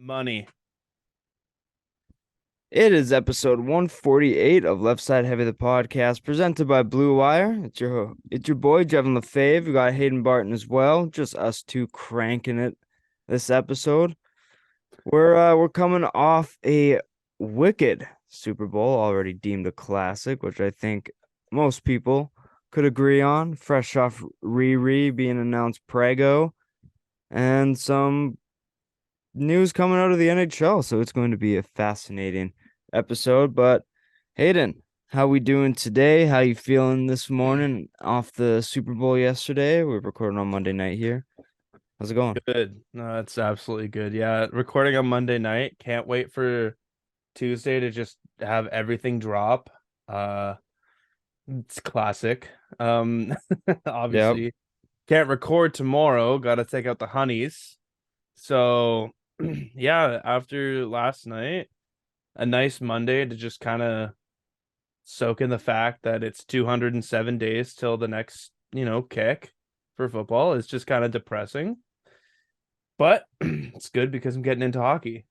Money. It is episode 148 of Left Side Heavy the podcast, presented by Blue Wire. It's your boy Jevon and We got Hayden Barton as well. Just us two cranking it this episode. We're coming off a wicked Super Bowl, already deemed a classic, which I think most people could agree on. Fresh off Riri being announced Prego, and some news coming out of the NHL, so it's going to be a fascinating episode. But Hayden, how we doing today? How you feeling this morning off the Super Bowl yesterday? We're recording on Monday night here. How's it going? Good. No, that's absolutely good. Yeah, recording on Monday night. Can't wait for Tuesday to just have everything drop. Uh, it's classic. Yep. Obviously can't record tomorrow. Got to take out the honeys. So, yeah, after last night, a nice Monday to just kind of soak in the fact that it's 207 days till the next, kick for football is just kind of depressing. But it's good because I'm getting into hockey.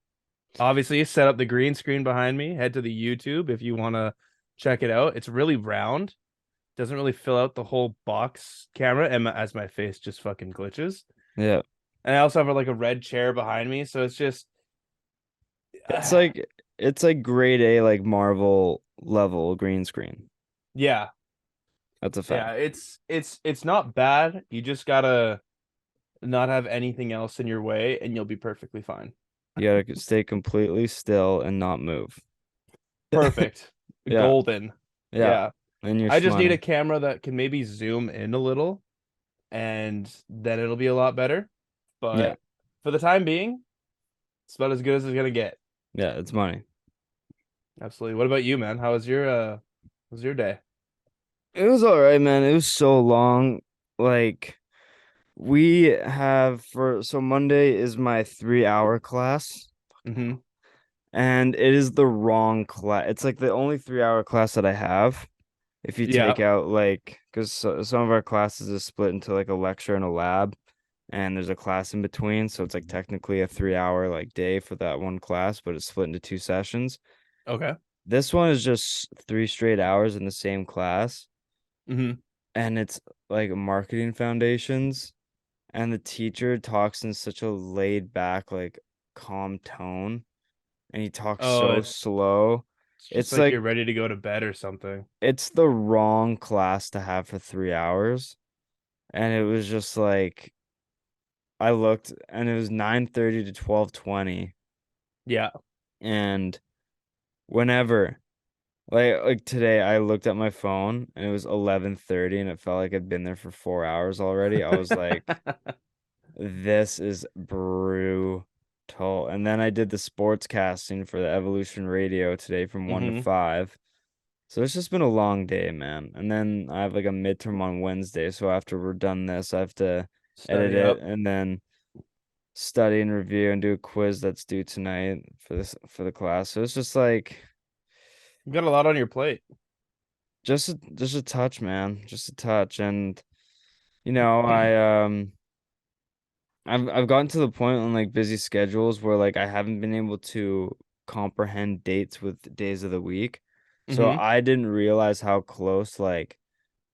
Obviously, set up the green screen behind me. Head to the YouTube if you want to check it out. It's really round. Doesn't really fill out the whole box camera, and as my face just fucking glitches. Yeah. And I also have like a red chair behind me, so it's just It's like it's like grade A, like Marvel level green screen. yeah, That's a yeah. fact. It's not bad. You just gotta not have anything else in your way, and you'll be perfectly fine. You gotta stay completely still and not move. Perfect. Yeah. Golden. Yeah. Yeah. And you're I just need a shmoney. camera that can maybe zoom in a little and then it'll be a lot better. Yeah. But for the time being, it's about as good as it's gonna get. Yeah. It's money. Absolutely. What about you, man? How was your day? It was all right, man. It was so long. Like we have so Monday is my 3 hour class, Mm-hmm. and it is the wrong class. It's like the only 3 hour class that I have. If you Yeah. take out like, because some of our classes is split into like a lecture and a lab, and there's a class in between, so it's like technically a 3 hour like day for that one class, but it's split into two sessions. Okay. This one is just 3 straight hours in the same class, Mm-hmm. and it's like marketing foundations. And the teacher talks in such a laid back, like calm tone, and he talks Oh, so it's slow. just It's like like you're ready to go to bed or something. it's the wrong class to have for 3 hours. And it was just like I looked and it was 9:30 to 12:20. Yeah. And whenever like today I looked at my phone and it was 11:30 and it felt like I'd been there for 4 hours already. I was like, this is brutal. And then I did the sports casting for the Evolution Radio today from 1 to Mm-hmm. 5. So it's just been a long day, man. And then I have like a midterm on Wednesday. So after we're done this, I have to edit Study it up. and then study and review and do a quiz that's due tonight for the class. So it's just like You got a lot on your plate. just a touch, man. Just a touch. And I've gotten to the point on like busy schedules where like I haven't been able to comprehend dates with days of the week. So Mm-hmm. I didn't realize how close like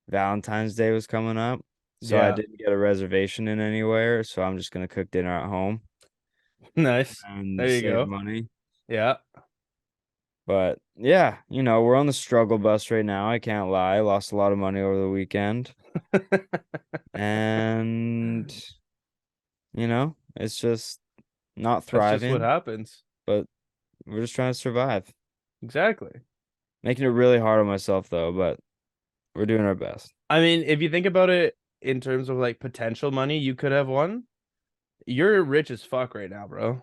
Valentine's Day was coming up. So I Yeah. didn't get a reservation in anywhere. So I'm just gonna cook dinner at home Nice. and There you save go. money. Yeah. But yeah, we're on the struggle bus right now. I can't lie. I lost a lot of money over the weekend. And it's just not That's just what thriving, happens. but we're just trying to survive. Exactly. Making it really hard on myself though, but we're doing our best. I mean, if you think about it in terms of like potential money you could have won, you're rich as fuck right now, bro.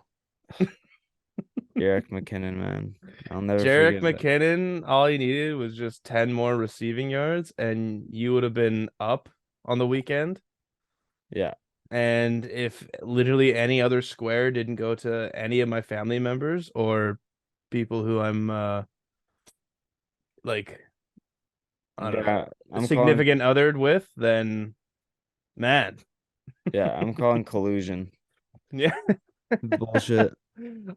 Jarek McKinnon, man. I'll never Jarek forget that. McKinnon, all he needed was just 10 more receiving yards, and you would have been up on the weekend. Yeah. And if literally any other square didn't go to any of my family members or people who I'm like, I don't Yeah. know, I'm calling significant othered with, then man. yeah, I'm calling collusion. Yeah. Bullshit.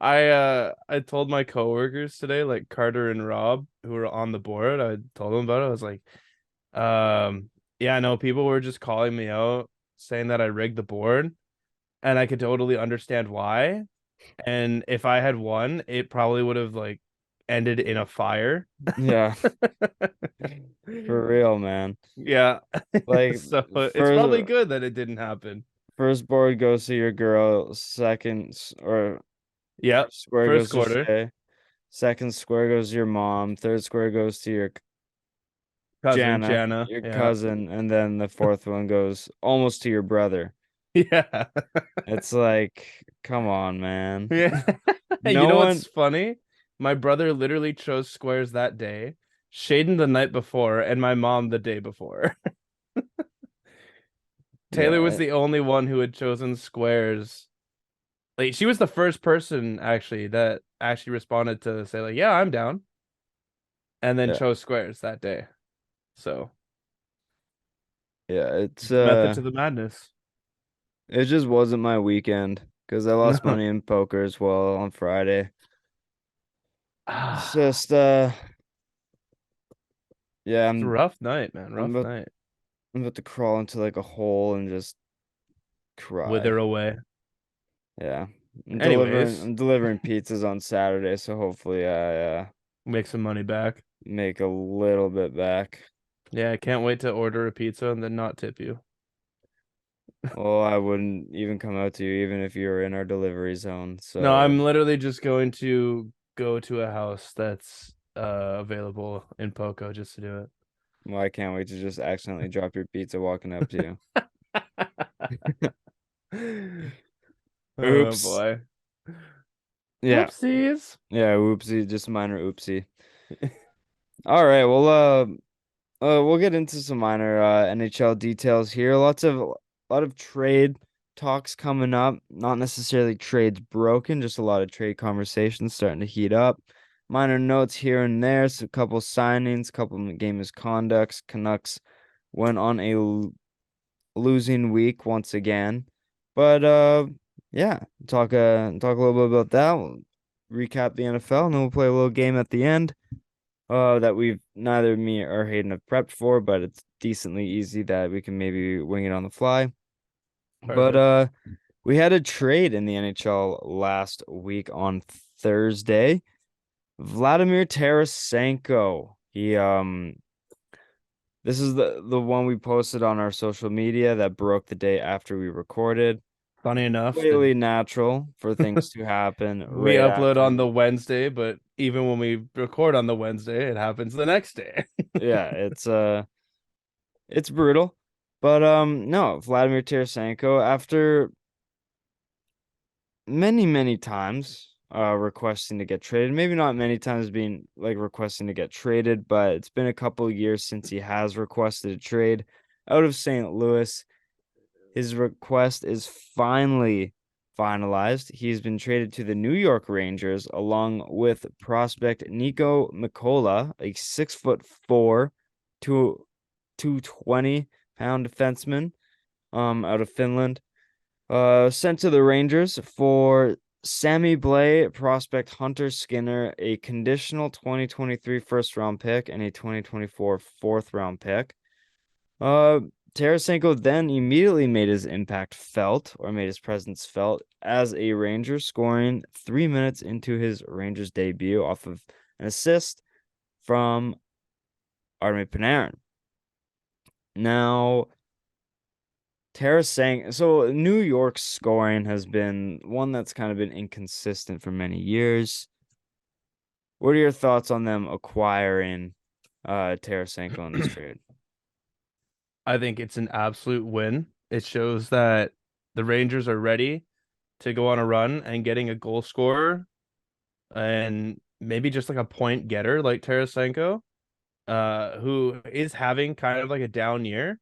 I told my coworkers today, like Carter and Rob, who were on the board, I told them about it. I was like, yeah, I know people were just calling me out saying that I rigged the board, and I could totally understand why. And if I had won, it probably would have like ended in a fire. Yeah, for real, man. Yeah. Like So it's probably first good that it didn't happen. first board goes to your girl, or Yep. first square First goes to quarter. Shay, second square goes to your mom, third square goes to your Cousin Jana, Jana. your Yeah. cousin, and then the fourth one goes almost to your brother. Yeah. It's like, come on, man. Yeah. You No know one, what's funny? My brother literally chose squares that day, Shaden the night before, and my mom the day before. Taylor was yeah, the only one who had chosen squares. Like she was the first person actually that actually responded to say like, "Yeah, I'm down," and then yeah, chose squares that day. So, yeah. It's method to the madness. it just wasn't my weekend because I lost No. money in poker as well on Friday. It's Ah, just yeah, it's a rough night, man. I'm Rough about night. I'm about to crawl into like a hole and just cry. Wither away. Yeah. Anyways, I'm delivering pizzas on Saturday, so hopefully I make some money back. make a little bit back. Yeah, I can't wait to order a pizza and then not tip you. Well, I wouldn't even come out to you even if you were in our delivery zone. No, So, I'm literally just going to go to a house that's available in Poco just to do it. well, I can't wait to just accidentally drop your pizza walking up to you. Oh Oops. boy. Yeah. Whoopsies. Yeah, oopsie, just a minor oopsie. All right, well, we'll get into some minor NHL details here. Lot of trade talks coming up. Not necessarily trades broken, just a lot of trade conversations starting to heat up. Minor notes here and there, so a couple signings, couple game misconducts. Canucks went on a losing week once again. But yeah, talk a little bit about that. We'll recap the NFL and then we'll play a little game at the end that we've neither me or Hayden have prepped for, but it's decently easy that we can maybe wing it on the fly. But Perfect. we had a trade in the NHL last week on Thursday. Vladimir Tarasenko. This is the one we posted on our social media that broke the day after we recorded. Funny enough, the Completely natural for things to happen we right upload after. on the Wednesday, but even when we record on the Wednesday, it happens the next day. Yeah, it's brutal. But no, Vladimir Tarasenko after many times requesting to get traded. Maybe not many times being like requesting to get traded, but it's been a couple of years since he has requested a trade out of St. Louis. His request is finally finalized. He's been traded to the New York Rangers along with prospect Nico Mikola, a 6'4", 220-pound defenseman out of Finland. Sent to the Rangers for Sammy Blais, prospect Hunter Skinner, a conditional 2023 first round pick, and a 2024 fourth round pick. Uh, Tarasenko then immediately made his impact felt, or made his presence felt, as a Ranger, scoring 3 minutes into his Rangers debut off of an assist from Artemi Panarin. Now, Tarasenko, so New York's scoring has been one that's kind of been inconsistent for many years. What are your thoughts on them acquiring Tarasenko in this trade? I think it's an absolute win. It shows that the Rangers are ready to go on a run and getting a goal scorer and maybe just like a point getter like Tarasenko, who is having kind of like a down year.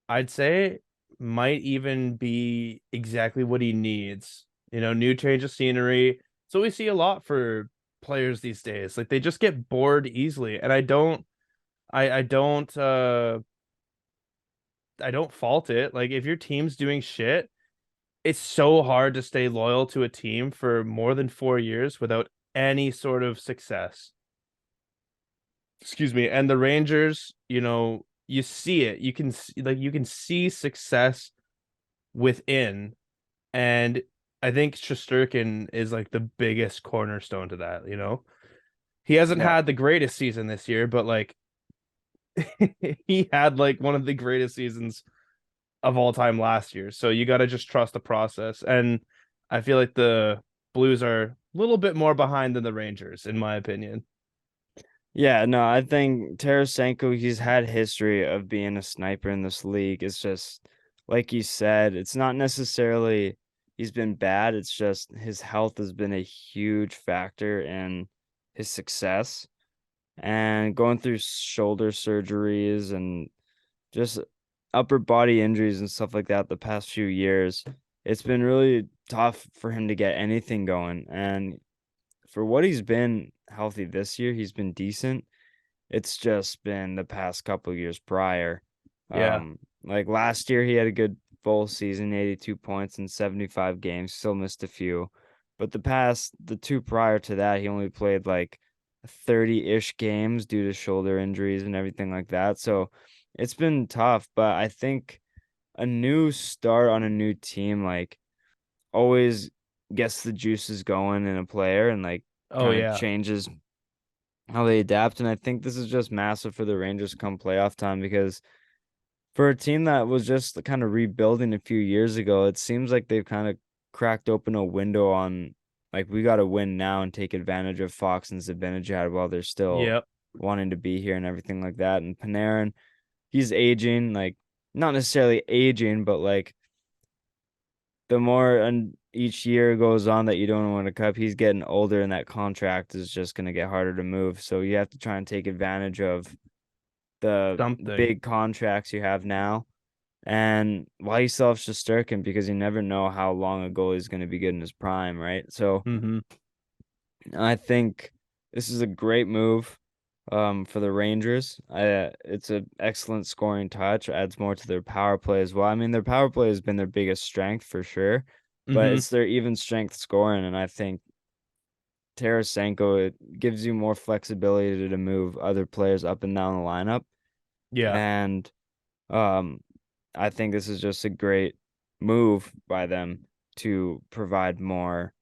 I'd say might even be exactly what he needs. You know, new change of scenery. So we see a lot for players these days. Like they just get bored easily. And I don't fault it. Like if your team's doing shit, it's so hard to stay loyal to a team for more than 4 years without any sort of success. Excuse me. And the Rangers, you see it. You can see success within, and I think Shesterkin is like the biggest cornerstone to that. He hasn't Yeah. had the greatest season this year, but like he had like one of the greatest seasons of all time last year. So you got to just trust the process. And I feel like the Blues are a little bit more behind than the Rangers, in my opinion. Yeah, no, I think Tarasenko, he's had history of being a sniper in this league. It's just like you said, it's not necessarily he's been bad, it's just his health has been a huge factor in his success. And going through shoulder surgeries and just upper body injuries and stuff like that the past few years, it's been really tough for him to get anything going. And for what he's been healthy this year, he's been decent. It's just been the past couple years prior. Yeah. Like last year, he had a good full season, 82 points in 75 games, still missed a few. But the two prior to that, he only played like 30-ish games due to shoulder injuries and everything like that. So it's been tough, but I think a new start on a new team, like, always gets the juices going in a player and like Oh kind of yeah. changes how they adapt. And I think this is just massive for the Rangers come playoff time because for a team that was just kind of rebuilding a few years ago, it seems like they've kind of cracked open a window on like we got to win now and take advantage of Fox and Zibanejad while they're still Yep. wanting to be here and everything like that. And Panarin, he's aging, like not necessarily aging, but like the more and each year goes on that you don't win a cup, he's getting older and that contract is just going to get harder to move. So you have to try and take advantage of the Something. big contracts you have now. And while you still have Shesterkin, because you never know how long a goalie is going to be good in his prime, right? So Mm-hmm. I think this is a great move for the Rangers. It's an excellent scoring touch, adds more to their power play as well. I mean, their power play has been their biggest strength for sure, but Mm-hmm. it's their even strength scoring, and I think Tarasenko, it gives you more flexibility to move other players up and down the lineup. Yeah. And um I think this is just a great move by them to provide more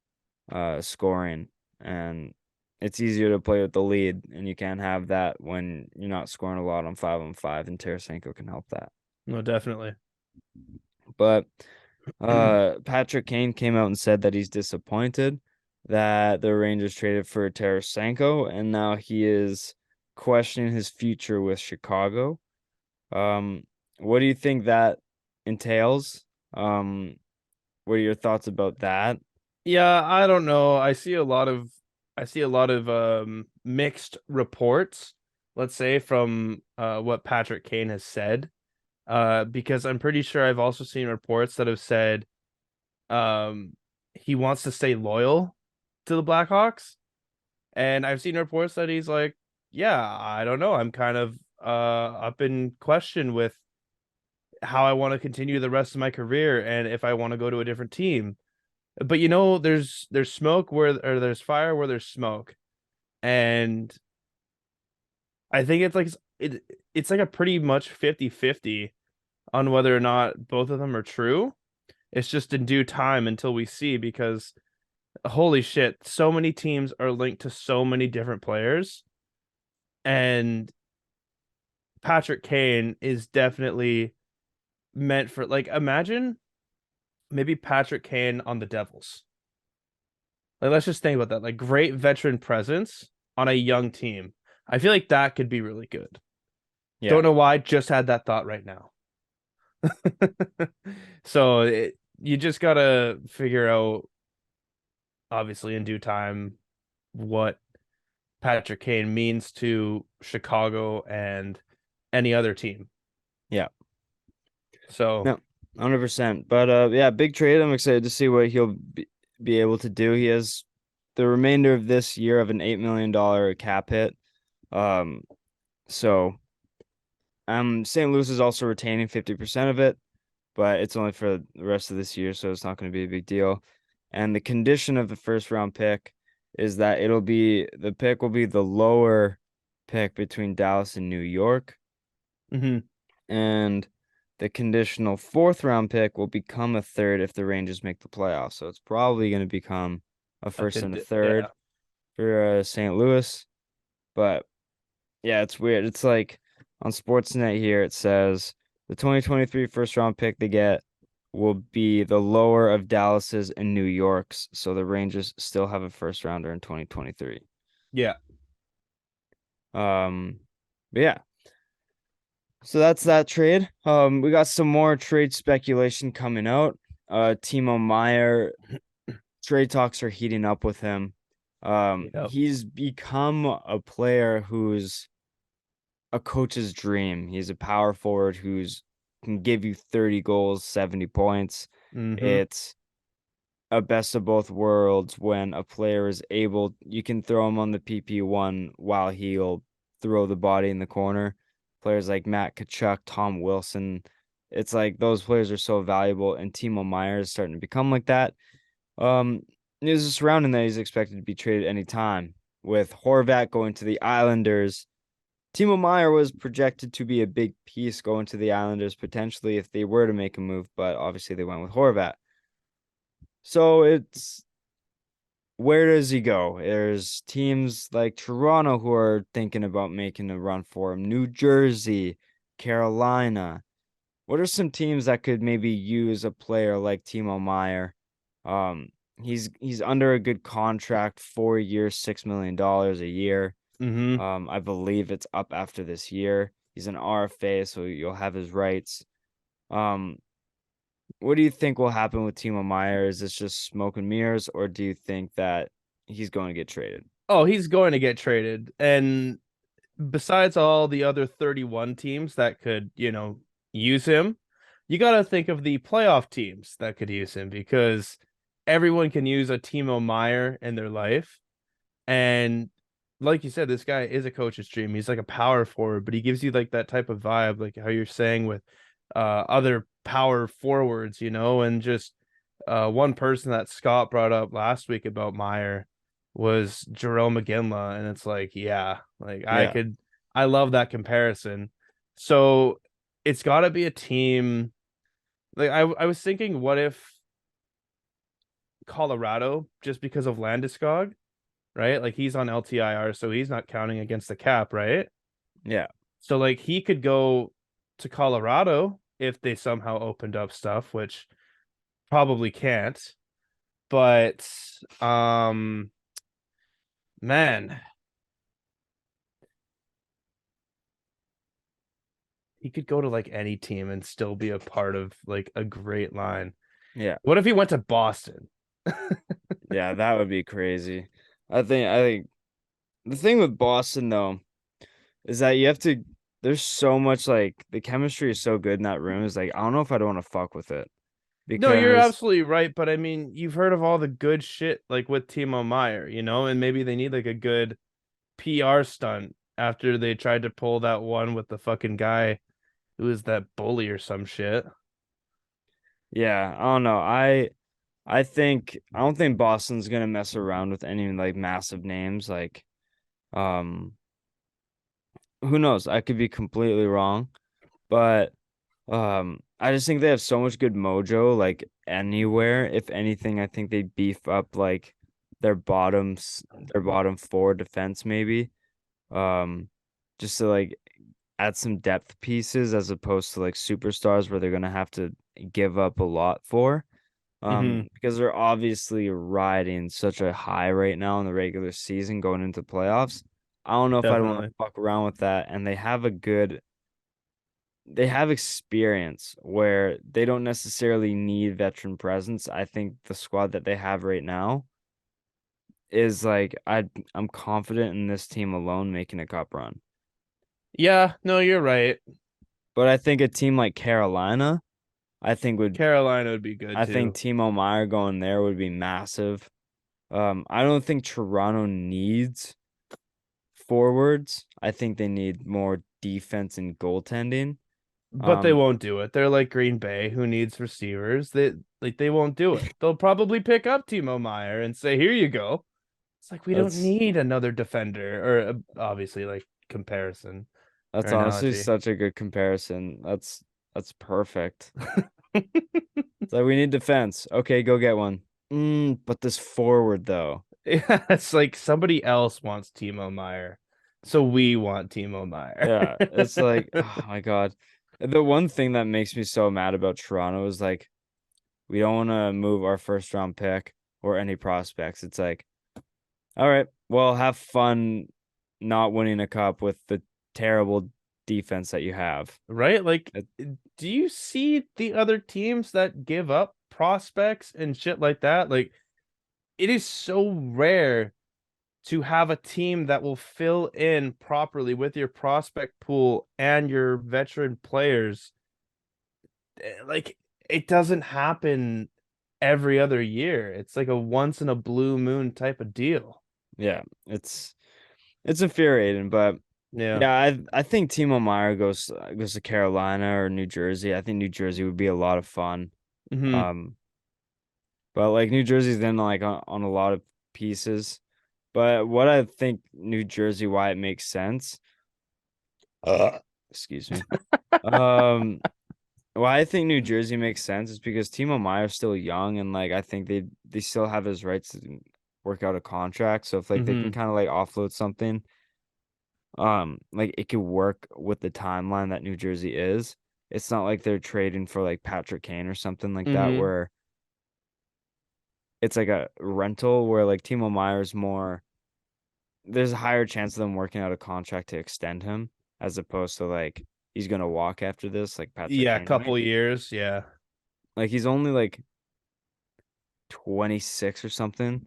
scoring, and it's easier to play with the lead, and you can't have that when you're not scoring a lot on 5-on-5, and Tarasenko can help that. No, definitely. But Patrick Kane came out and said that he's disappointed that the Rangers traded for Tarasenko, and now he is questioning his future with Chicago. Um, what do you think that entails? What are your thoughts about that? Yeah, I don't know. I see a lot of mixed reports, let's say, from what Patrick Kane has said. Because I'm pretty sure I've also seen reports that have said um he wants to stay loyal to the Blackhawks. And I've seen reports that he's like, yeah, I don't know. I'm kind of up in question with how I want to continue the rest of my career and if I want to go to a different team. But there's smoke where or there's fire where there's smoke. And I think it's like a pretty much 50-50 on whether or not both of them are true. It's just in due time until we see because holy shit, so many teams are linked to so many different players. And Patrick Kane is definitely meant for like imagine maybe Patrick Kane on the Devils. Like let's just think about that. Like great veteran presence on a young team. I feel like that could be really good. Yeah, Don't know why, just had that thought right now. So you just gotta figure out, obviously in due time, what Patrick Kane means to Chicago and any other team. yeah, So, no, 100%. But yeah, big trade. I'm excited to see what he'll be able to do. He has the remainder of this year of an $8 million cap hit. Um, so St. Louis is also retaining 50% of it. but it's only for the rest of this year, so it's not going to be a big deal. And the condition of the first round pick is that the pick will be the lower pick between Dallas and New York. Mm-hmm. And the conditional fourth round pick will become a third if the Rangers make the playoffs. So it's probably going to become a first and a Yeah. third for St. Louis. But yeah, it's weird. It's like on Sportsnet here, it says the 2023 first round pick they get will be the lower of Dallas's and New York's. So the Rangers still have a first rounder in 2023. Yeah. But yeah. So that's that trade. We got some more trade speculation coming out. Timo Meyer, trade talks are heating up with him. Yep. He's become a player who's a coach's dream. He's a power forward who's can give you 30 goals, 70 points. Mm-hmm. It's a best of both worlds when a player is able, you can throw him on the PP1 while he'll throw the body in the corner. Players like Matt Tkachuk, Tom Wilson, it's like those players are so valuable, and Timo Meyer is starting to become like that. News is surrounding that he's expected to be traded anytime. With Horvat going to the Islanders, Timo Meyer was projected to be a big piece going to the Islanders potentially if they were to make a move, but obviously they went with Horvat. So it's where does he go? There's teams like Toronto who are thinking about making a run for him. New Jersey, Carolina. What are some teams that could maybe use a player like Timo Meyer? Um, he's under a good contract, 4 years, $6 million a year. Mm-hmm. I believe it's up after this year. He's an RFA, so you'll have his rights. Um, what do you think will happen with Timo Meyer? Is this just smoke and mirrors, or do you think that he's going to get traded? Oh, he's going to get traded. And besides all the other 31 teams that could, use him, you got to think of the playoff teams that could use him because everyone can use a Timo Meyer in their life. And like you said, this guy is a coach's dream. He's like a power forward, but he gives you like that type of vibe, like how you're saying with other power forwards, and just one person that Scott brought up last week about Meyer was Jerome McGinley, and it's like, yeah, like Yeah, I love that comparison. So it's got to be a team. Like I was thinking, what if Colorado, just because of Landeskog, right? Like he's on LTIR, so he's not counting against the cap, right? yeah, So like he could go to Colorado if they somehow opened up stuff, which probably can't. But man, he could go to like any team and still be a part of like a great line. yeah, What if he went to Boston? yeah. That would be crazy. I think the thing with Boston though is that you have to. There's so much like the chemistry is so good in that room. Is like I don't know if I'd want to fuck with it No, you're because absolutely right, but I mean, you've heard of all the good shit like with Timo Meyer, and maybe they need like a good PR stunt after they tried to pull that one with the fucking guy who was that bully or some shit. yeah, I don't know. I don't think Boston's gonna mess around with any like massive names. Like, um, who knows? I could be completely wrong, but I just think they have so much good mojo. Like anywhere, if anything, I think they beef up like their bottom four defense maybe. Um, just to like add some depth pieces as opposed to like superstars where they're gonna have to give up a lot for. Mm-hmm. Because they're obviously riding such a high right now in the regular season going into playoffs. I don't know if I'd want to Definitely. fuck around with that. And they have experience where they don't necessarily need veteran presence. I think the squad that they have right now is like I'm confident in this team alone making a cup run. Yeah, no, you're right. But I think a team like Carolina, I think would Carolina would be good I think too. Timo Meyer going there would be massive. I don't think Toronto needs forwards. I think they need more defense and goaltending. But they Um, won't do it. They're like Green Bay, who needs receivers. They won't do it. They'll probably pick up Timo Meyer and say, "Here you go." It's like we don't that's need another defender, or obviously like comparison or that's honestly analogy. such a good comparison. That's perfect. It's like we need defense. Okay, go get one. But this forward though. Yeah, it's like somebody else wants Timo Meyer, so we want Timo Meyer. Yeah, it's like, oh my God. The one thing that makes me so mad about Toronto is like we don't want to move our first round pick or any prospects. It's like, all right, well, have fun not winning a cup with the terrible defense that you have. Right? Like, It, do you see the other teams that give up prospects and shit like that? Like, it is so rare to have a team that will fill in properly with your prospect pool and your veteran players. Like, it doesn't happen every other year. It's like a once in a blue moon type of deal. yeah, it's infuriating, but Yeah. yeah, I think Timo Meyer goes to Carolina or New Jersey. I think New Jersey would be a lot of fun. Hmm. Um, but like New Jersey's then like on a lot of pieces. But what I think New Jersey, why it makes sense, excuse me. Um, why I think New Jersey makes sense is because Timo Meyer's still young and like I think they still have his rights to work out a contract. So if like they can Hmm. kind of like offload something, like it could work with the timeline that New Jersey is. It's not like they're trading for like Patrick Kane or something like that Hmm. where it's like a rental where like Timo Meyer's more there's a higher chance of them working out a contract to extend him as opposed to like he's gonna walk after this like Patrick Yeah, a Kane might. couple years. Yeah. Like he's only like 26 or something.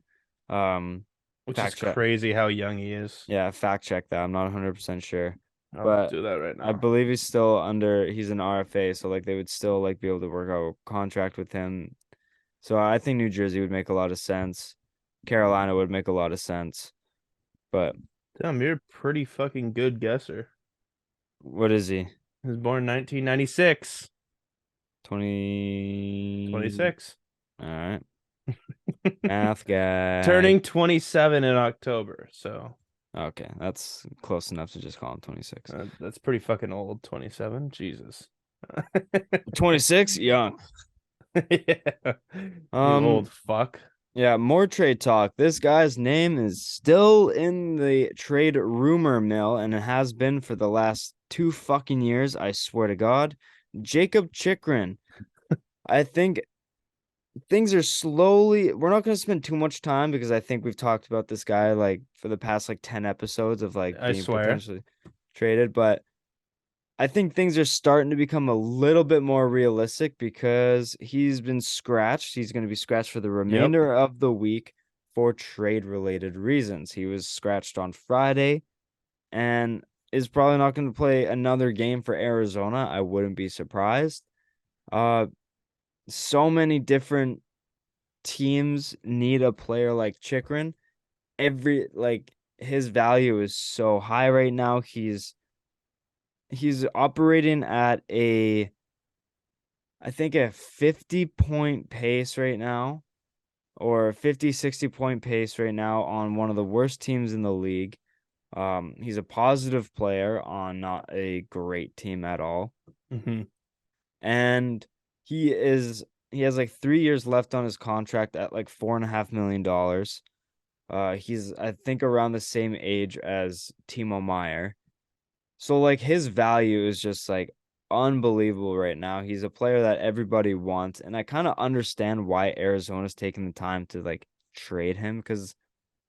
Um, Which is fact check. crazy how young he is. Yeah, fact check that. I'm not 100% sure, I'll but do that right I now. believe he's an RFA, so like they would still like be able to work out a contract with him. So I think New Jersey would make a lot of sense. Carolina would make a lot of sense. But Damn, you're a pretty fucking good guesser. what is he? He was born 1996. 20. 26. All right. Math guy. Turning 27 in October. So Okay, that's close enough to just call him 26. that's pretty fucking old. 27. Jesus. 26? Young. Yeah. You Um, old fuck. yeah, more trade talk. This guy's name is still in the trade rumor mill, and it has been for the last 2 fucking years, I swear to God. Jacob Chikrin. I think things are slowly, we're not going to spend too much time because I think we've talked about this guy like for the past like 10 episodes of like I being swear. potentially traded, but I think things are starting to become a little bit more realistic because he's been scratched. He's going to be scratched for the Yep. remainder of the week for trade related reasons. He was scratched on Friday and is probably not going to play another game for Arizona. I wouldn't be surprised. Uh, so many different teams need a player like Chikrin. Every like his value is so high right now. He's operating at a I think a 50-point pace right now or 50, 60-point pace right now on one of the worst teams in the league. He's a positive player on not a great team at all. Hmm. And he has like 3 years left on his contract at like $4.5 million. He's I think around the same age as Timo Meyer. So like his value is just like unbelievable right now. He's a player that everybody wants, and I kind of understand why Arizona's taking the time to like trade him because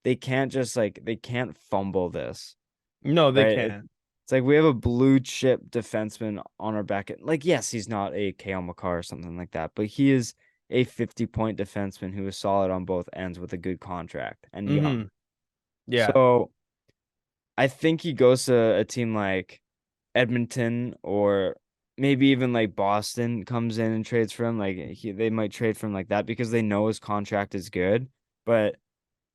they can't just like they can't fumble this, No, they right? can't. It's like we have a blue chip defenseman on our back end. Like, yes, he's not a Kale McCarr or something like that, but he is a 50-point defenseman who is solid on both ends with a good contract and young. Hmm. Yeah. So I think he goes to a team like Edmonton or maybe even like Boston comes in and trades for him. Like they might trade for him like that because they know his contract is good. But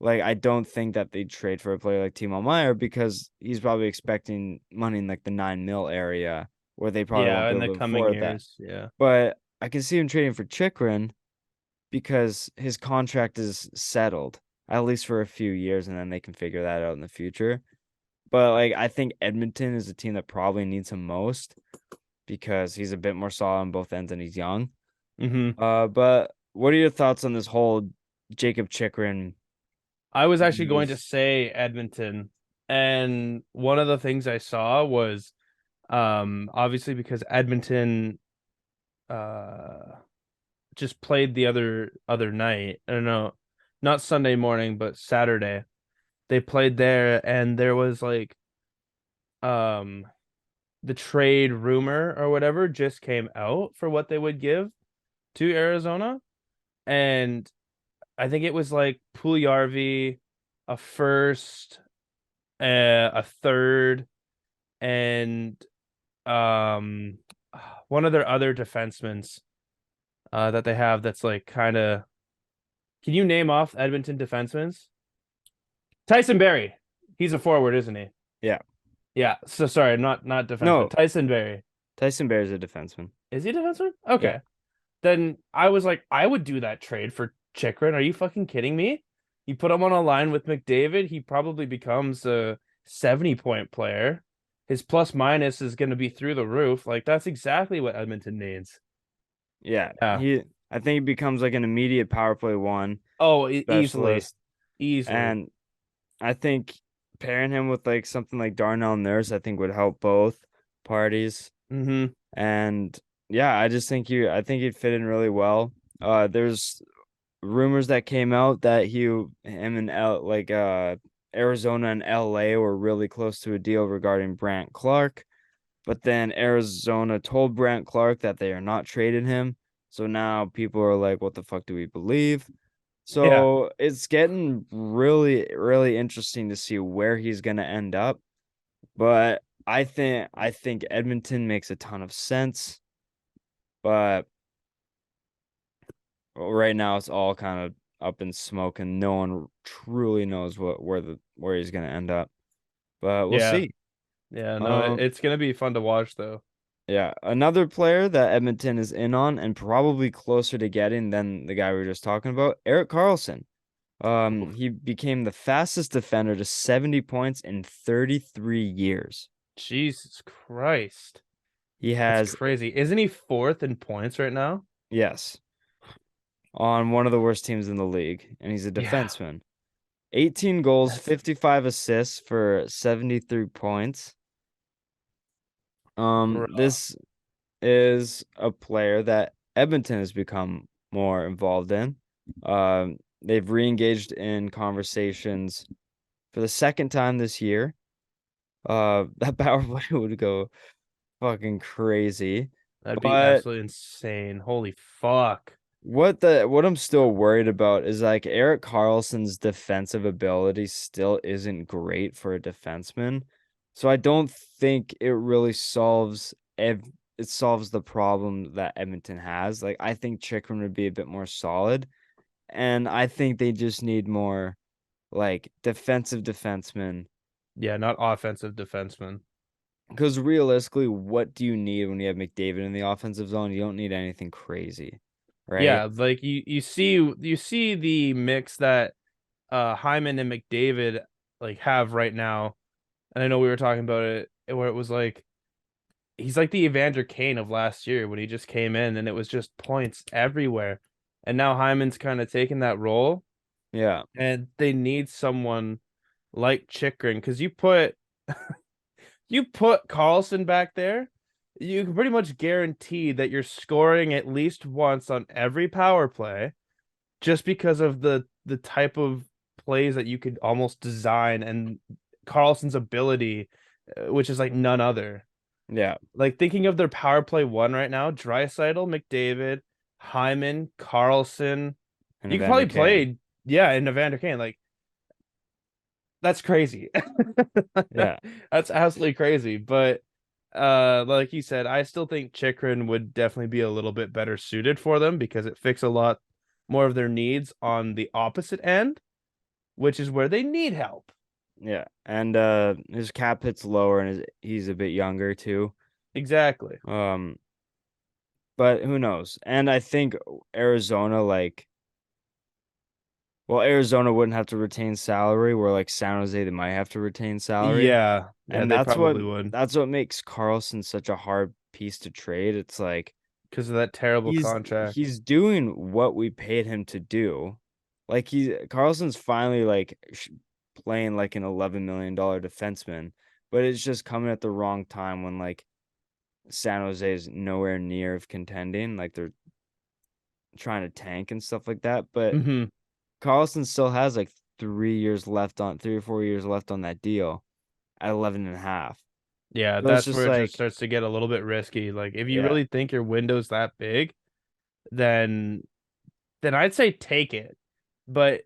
like I don't think that they trade for a player like Timo Meyer because he's probably expecting money in like the 9 mil area. where they probably won't Yeah, be in able the to coming afford that. years. Yeah. But I can see him trading for Chikrin because his contract is settled, at least for a few years, and then they can figure that out in the future. But like I think Edmonton is the team that probably needs him most because he's a bit more solid on both ends and he's young. Hmm. But what are your thoughts on this whole Jacob Chikrin I was actually going to news? say Edmonton, and one of the things I saw was obviously because Edmonton uh just played the other night. I don't know, not Sunday morning, but Saturday. They played there and there was like um the trade rumor or whatever just came out for what they would give to Arizona. And I think it was like Puljujarvi, a first, a third, and um one of their other defensemen that they have that's like kind of. Can you name off Edmonton defensemen? Tyson Barrie. He's a forward, isn't he? Yeah. Yeah. So sorry, not defenseman. No, Tyson Barrie. Tyson Bear is a defenseman. Is he a defenseman? Yeah. Okay. Then I was like, I would do that trade for Chikrin. Are you fucking kidding me? You put him on a line with McDavid, he probably becomes a 70-point player. His plus minus is going to be through the roof. Like that's exactly what Edmonton needs. Yeah. Yeah. I think he becomes like an immediate power play one Oh, easily, specialist. easily. And I think pairing him with like something like Darnell Nurse, I think would help both parties. Mm-hmm. And yeah, I think he'd fit in really well. There's rumors that came out that him and Arizona and LA were really close to a deal regarding Brant Clark, but then Arizona told Brant Clark that they are not trading him. So now people are like, what the fuck do we believe? Yeah. So it's getting really, really interesting to see where he's gonna end up. But I think Edmonton makes a ton of sense. But right now it's all kind of up in smoke and no one truly knows where he's gonna end up. But we'll Yeah. see. Yeah. No, Um it's gonna be fun to watch though. yeah, another player that Edmonton is in on and probably closer to getting than the guy we were just talking about, Erik Karlsson. Oof. He became the fastest defender to 70 points in 33 years. Jesus Christ. He That's has, crazy. Isn't he fourth in points right now? yes, on one of the worst teams in the league, and he's a Yeah. defenseman. 18 goals, That's 55 assists for 73 points. bro. This is a player that Edmonton has become more involved in. They've re-engaged in conversations for the second time this year. That power play would go fucking crazy. That'd be But absolutely insane. Holy fuck. what I'm still worried about is like Erik Karlsson's defensive ability still isn't great for a defenseman. So I don't think it really it solves the problem that Edmonton has. Like I think Chikrin would be a bit more solid, and I think they just need more like defensive defensemen. Yeah, not offensive defenseman. Because realistically, what do you need when you have McDavid in the offensive zone? You don't need anything crazy, right? Yeah, like you see the mix that Hyman and McDavid like have right now. And I know we were talking about it where it was like he's like the Evander Kane of last year when he just came in and it was just points everywhere. And now Hyman's kind of taking that role Yeah, and they need someone like Chikrin because you put Carlson back there, you can pretty much guarantee that you're scoring at least once on every power play just because of the type of plays that you could almost design and Carlson's ability, which is like none other. yeah, Like thinking of their power play one right now, Draisaitl, McDavid, Hyman, Carlson. and You could Evander probably Kane. play, yeah, in Evander Kane. Like that's crazy. Yeah, That's absolutely crazy. But like you said, I still think Chikrin would definitely be a little bit better suited for them because it fixes a lot more of their needs on the opposite end, which is where they need help. yeah, and his cap hit's lower, and he's a bit younger too. Exactly. Um, but who knows? And I think Arizona, Arizona wouldn't have to retain salary, where like San Jose, they might have to retain salary. Yeah. Yeah, And they probably would that's what makes Carlson such a hard piece to trade. It's like because of that terrible contract. he's doing what we paid him to do. Like Carlson's finally playing like an $11 million defenseman, but it's just coming at the wrong time when like San Jose is nowhere near of contending. Like they're trying to tank and stuff like that. But Hmm. Carlson still has like 3 or 4 years left on that deal at 11 and a half. Yeah, So it's that's just where it just like, starts to get a little bit risky. Like if you yeah, really think your window's that big, then I'd say take it. But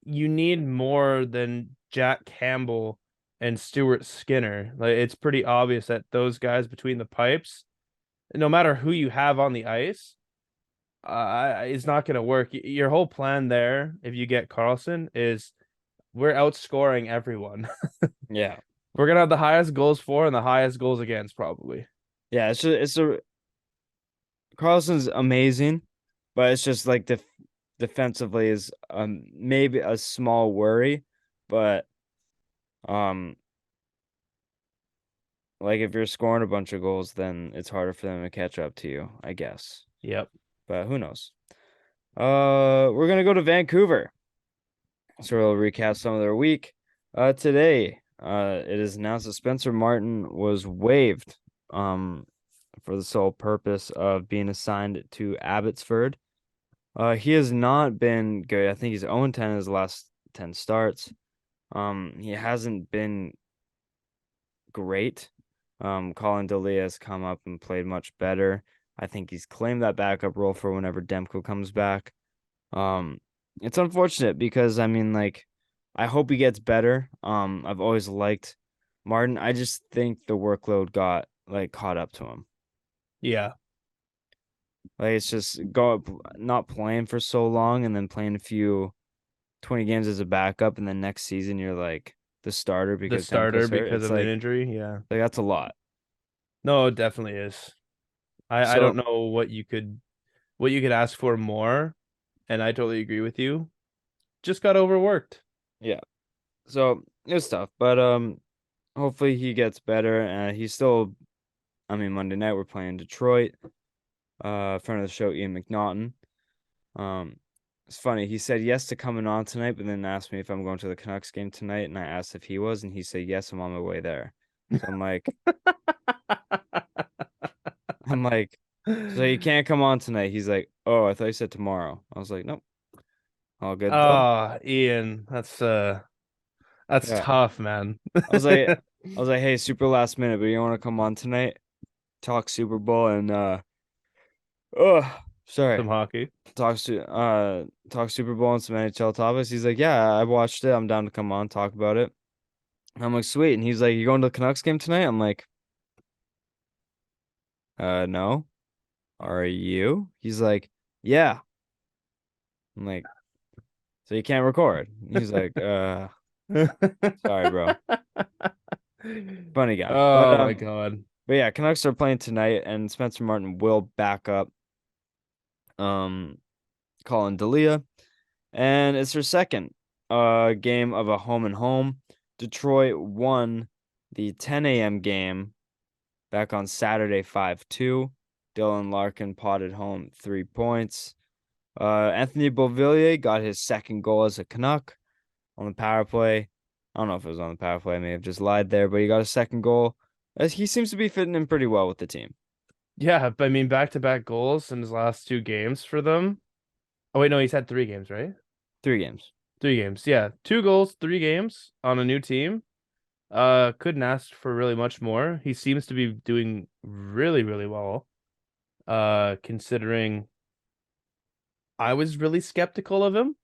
you need more than Jack Campbell and Stuart Skinner. Like it's pretty obvious that those guys between the pipes, no matter who you have on the ice, it's not going to work. Your whole plan there, if you get Carlson, is we're outscoring everyone. yeah, We're gonna have the highest goals for and the highest goals against, probably. yeah. It's a Carlson's amazing, but it's just like defensively is maybe a small worry, but um like if you're scoring a bunch of goals, then it's harder for them to catch up to you, I guess. Yep. But who knows? We're gonna go to Vancouver. So we'll recap some of their week. Today, it is announced that Spencer Martin was waived for the sole purpose of being assigned to Abbotsford. He has not been good. I think he's 0-10 in his last 10 starts. He hasn't been great. Colin Delia has come up and played much better. I think he's claimed that backup role for whenever Demko comes back. Um, it's unfortunate because I mean, like, I hope he gets better. I've always liked Martin. I just think the workload got like caught up to him. Yeah. Like it's just not playing for so long and then playing a few 20 games as a backup and then next season you're like the starter The because starter Demko's hurt. because It's of an injury. Yeah. like that's a lot. No, it definitely is. I don't So know what you could ask for more, and I totally agree with you. Just got overworked. yeah. So it was tough, but hopefully he gets better. He's still I mean Monday night we're playing Detroit. Friend of the show, Ian McNaughton. Um, it's funny. He said yes to coming on tonight, but then asked me if I'm going to the Canucks game tonight, and I asked if he was, and he said yes, I'm on my way there. So I'm like, so you can't come on tonight. He's like, oh, I thought you said tomorrow. I was like, nope, all good though. Ah, Ian, that's Yeah, tough, man. I was like, hey, super last minute, but you want to come on tonight? Talk Super Bowl and oh, sorry. Some hockey. Talk Super Bowl and some NHL topics. He's like, yeah, I watched it. I'm down to come on talk about it. I'm like, sweet. And he's like, you going to the Canucks game tonight? I'm like, no. Are you? He's like, yeah. I'm like, so you can't record. He's like, sorry, bro. Funny guy. Oh my God. But yeah, Canucks are playing tonight, and Spencer Martin will back up Colin Delia. And it's her second game of a home and home. Detroit won the 10 a.m. game back on Saturday 5-2. Dylan Larkin potted home 3 points. Anthony Beauvillier got his second goal as a Canuck on the power play. I don't know if it was on the power play. I may have just lied there, but he got a second goal. As he seems to be fitting in pretty well with the team. Yeah, but I mean, back-to-back goals in his last two games for them. Oh wait, no, he's had 3 games, right? 3 games. 3 games. Yeah, 2 goals, 3 games on a new team. Couldn't ask for really much more. He seems to be doing really, really well. Considering I was really skeptical of him.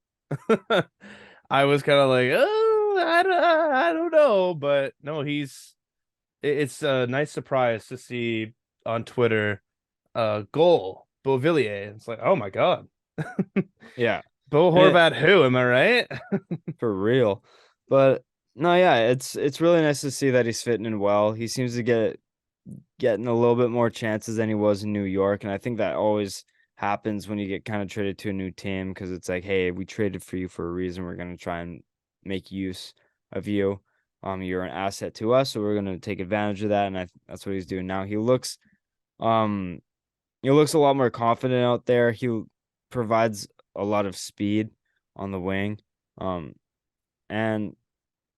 I was kind of like, oh, I don't know, but no, it's a nice surprise to see on Twitter, goal Beauvillier. It's like, oh my God, Yeah. Bo And Horvat, who am I right? for real. But no, yeah, it's really nice to see that he's fitting in well. He seems to get getting a little bit more chances than he was in New York. And I think that always happens when you get kind of traded to a new team because it's like, hey, we traded for you for a reason. We're going to try and make use of you. You're an asset to us, so we're going to take advantage of that. And that's what he's doing now. Um, he looks a lot more confident out there. He provides a lot of speed on the wing. Um, and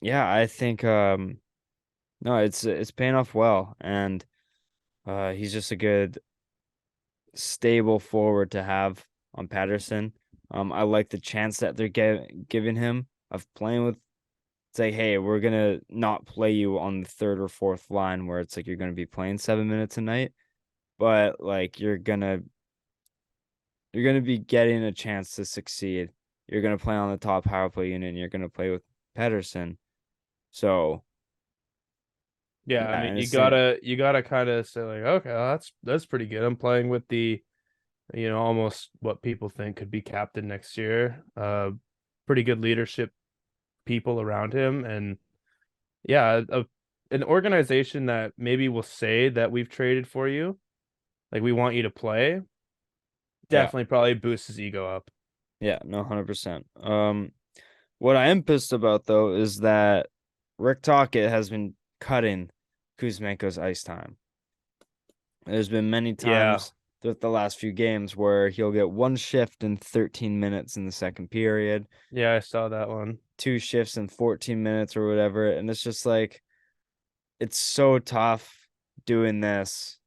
yeah, I think no, it's paying off well, and he's just a good stable forward to have on Patterson. I like the chance that they're giving him of playing with. Say, hey, we're gonna not play you on the third or fourth line where it's like you're gonna be playing 7 minutes a night, but like you're gonna be getting a chance to succeed. You're gonna play on the top power play unit, and you're gonna play with Pedersen. So Yeah, I yeah, mean, and you it's saying gotta you gotta kind of say like, okay, well, that's pretty good. I'm playing with the, almost what people think could be captain next year. Pretty good leadership people around him, and yeah, an organization that maybe will say that we've traded for you, like we want you to play, yeah, definitely probably boosts his ego up. yeah, no, 100%. What I am pissed about though is that Rick Tocchet has been cutting Kuzmenko's ice time. There's been many Yeah, times throughout the last few games where he'll get one shift in 13 minutes in the second period, yeah, I saw that one. two shifts in 14 minutes or whatever. And it's just like, it's so tough doing this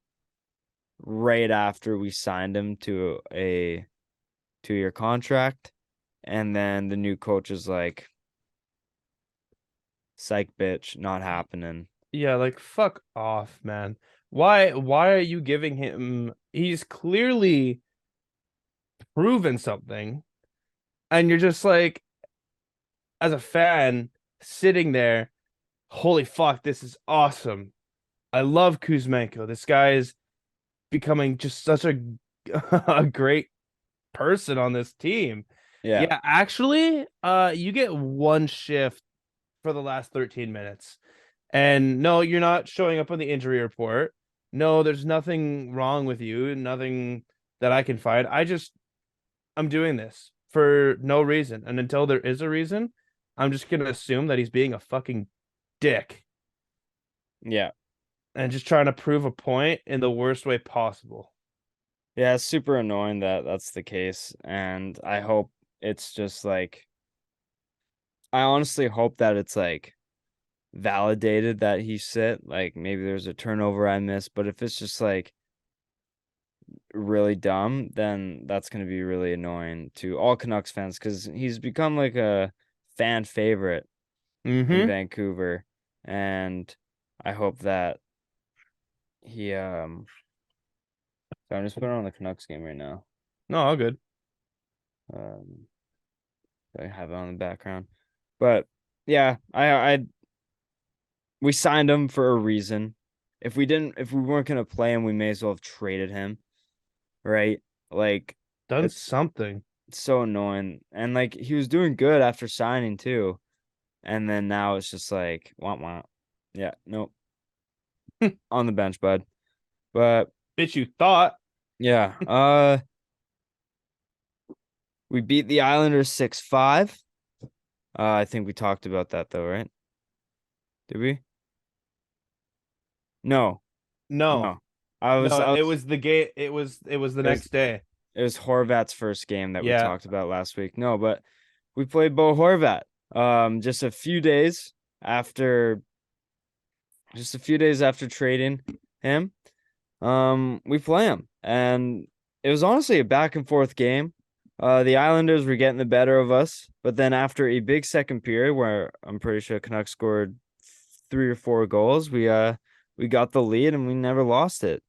right after we signed him to a 2-year contract. And then the new coach is like, psych bitch, not happening. Yeah, like fuck off, man. Why are you giving him? He's clearly proven something, and you're just like, as a fan sitting there, holy fuck, this is awesome. I love Kuzmenko. This guy is becoming just such a a great person on this team. Yeah. Yeah, actually, you get one shift for the last 13 minutes. And no, you're not showing up on the injury report. No, there's nothing wrong with you, nothing that I can find. I'm doing this for no reason. And until there is a reason, I'm just gonna assume that he's being a fucking dick Yeah. and just trying to prove a point in the worst way possible. Yeah, it's super annoying that that's the case. And I hope it's just like, I honestly hope that it's like validated that he sit. Like maybe there's a turnover I missed, but if it's just like really dumb, then that's going to be really annoying to all Canucks fans because he's become like a fan favorite in Mm-hmm. Vancouver. And I hope that he, so I'm just putting on the Canucks game right now. No, all good. Um, I have it on the background. But yeah, we signed him for a reason. If we weren't gonna play him, we may as well have traded him, right? Like Done it's something. it's so annoying. And like he was doing good after signing too. And then now it's just like wah wah. Yeah, nope. On the bench, bud. But Bitch, you thought. yeah, we beat the Islanders 6-5. I think we talked about that though, right? Did we? No, No, no. I was no, I it was was the game. It was the it was next day. It was Horvat's first game that we Yeah, talked about last week. No, but we played Bo Horvat. Just a few days after trading him. We play him. And it was honestly a back and forth game. The Islanders were getting the better of us, but then after a big second period where I'm pretty sure Canucks scored 3 or 4 goals, we got the lead and we never lost it.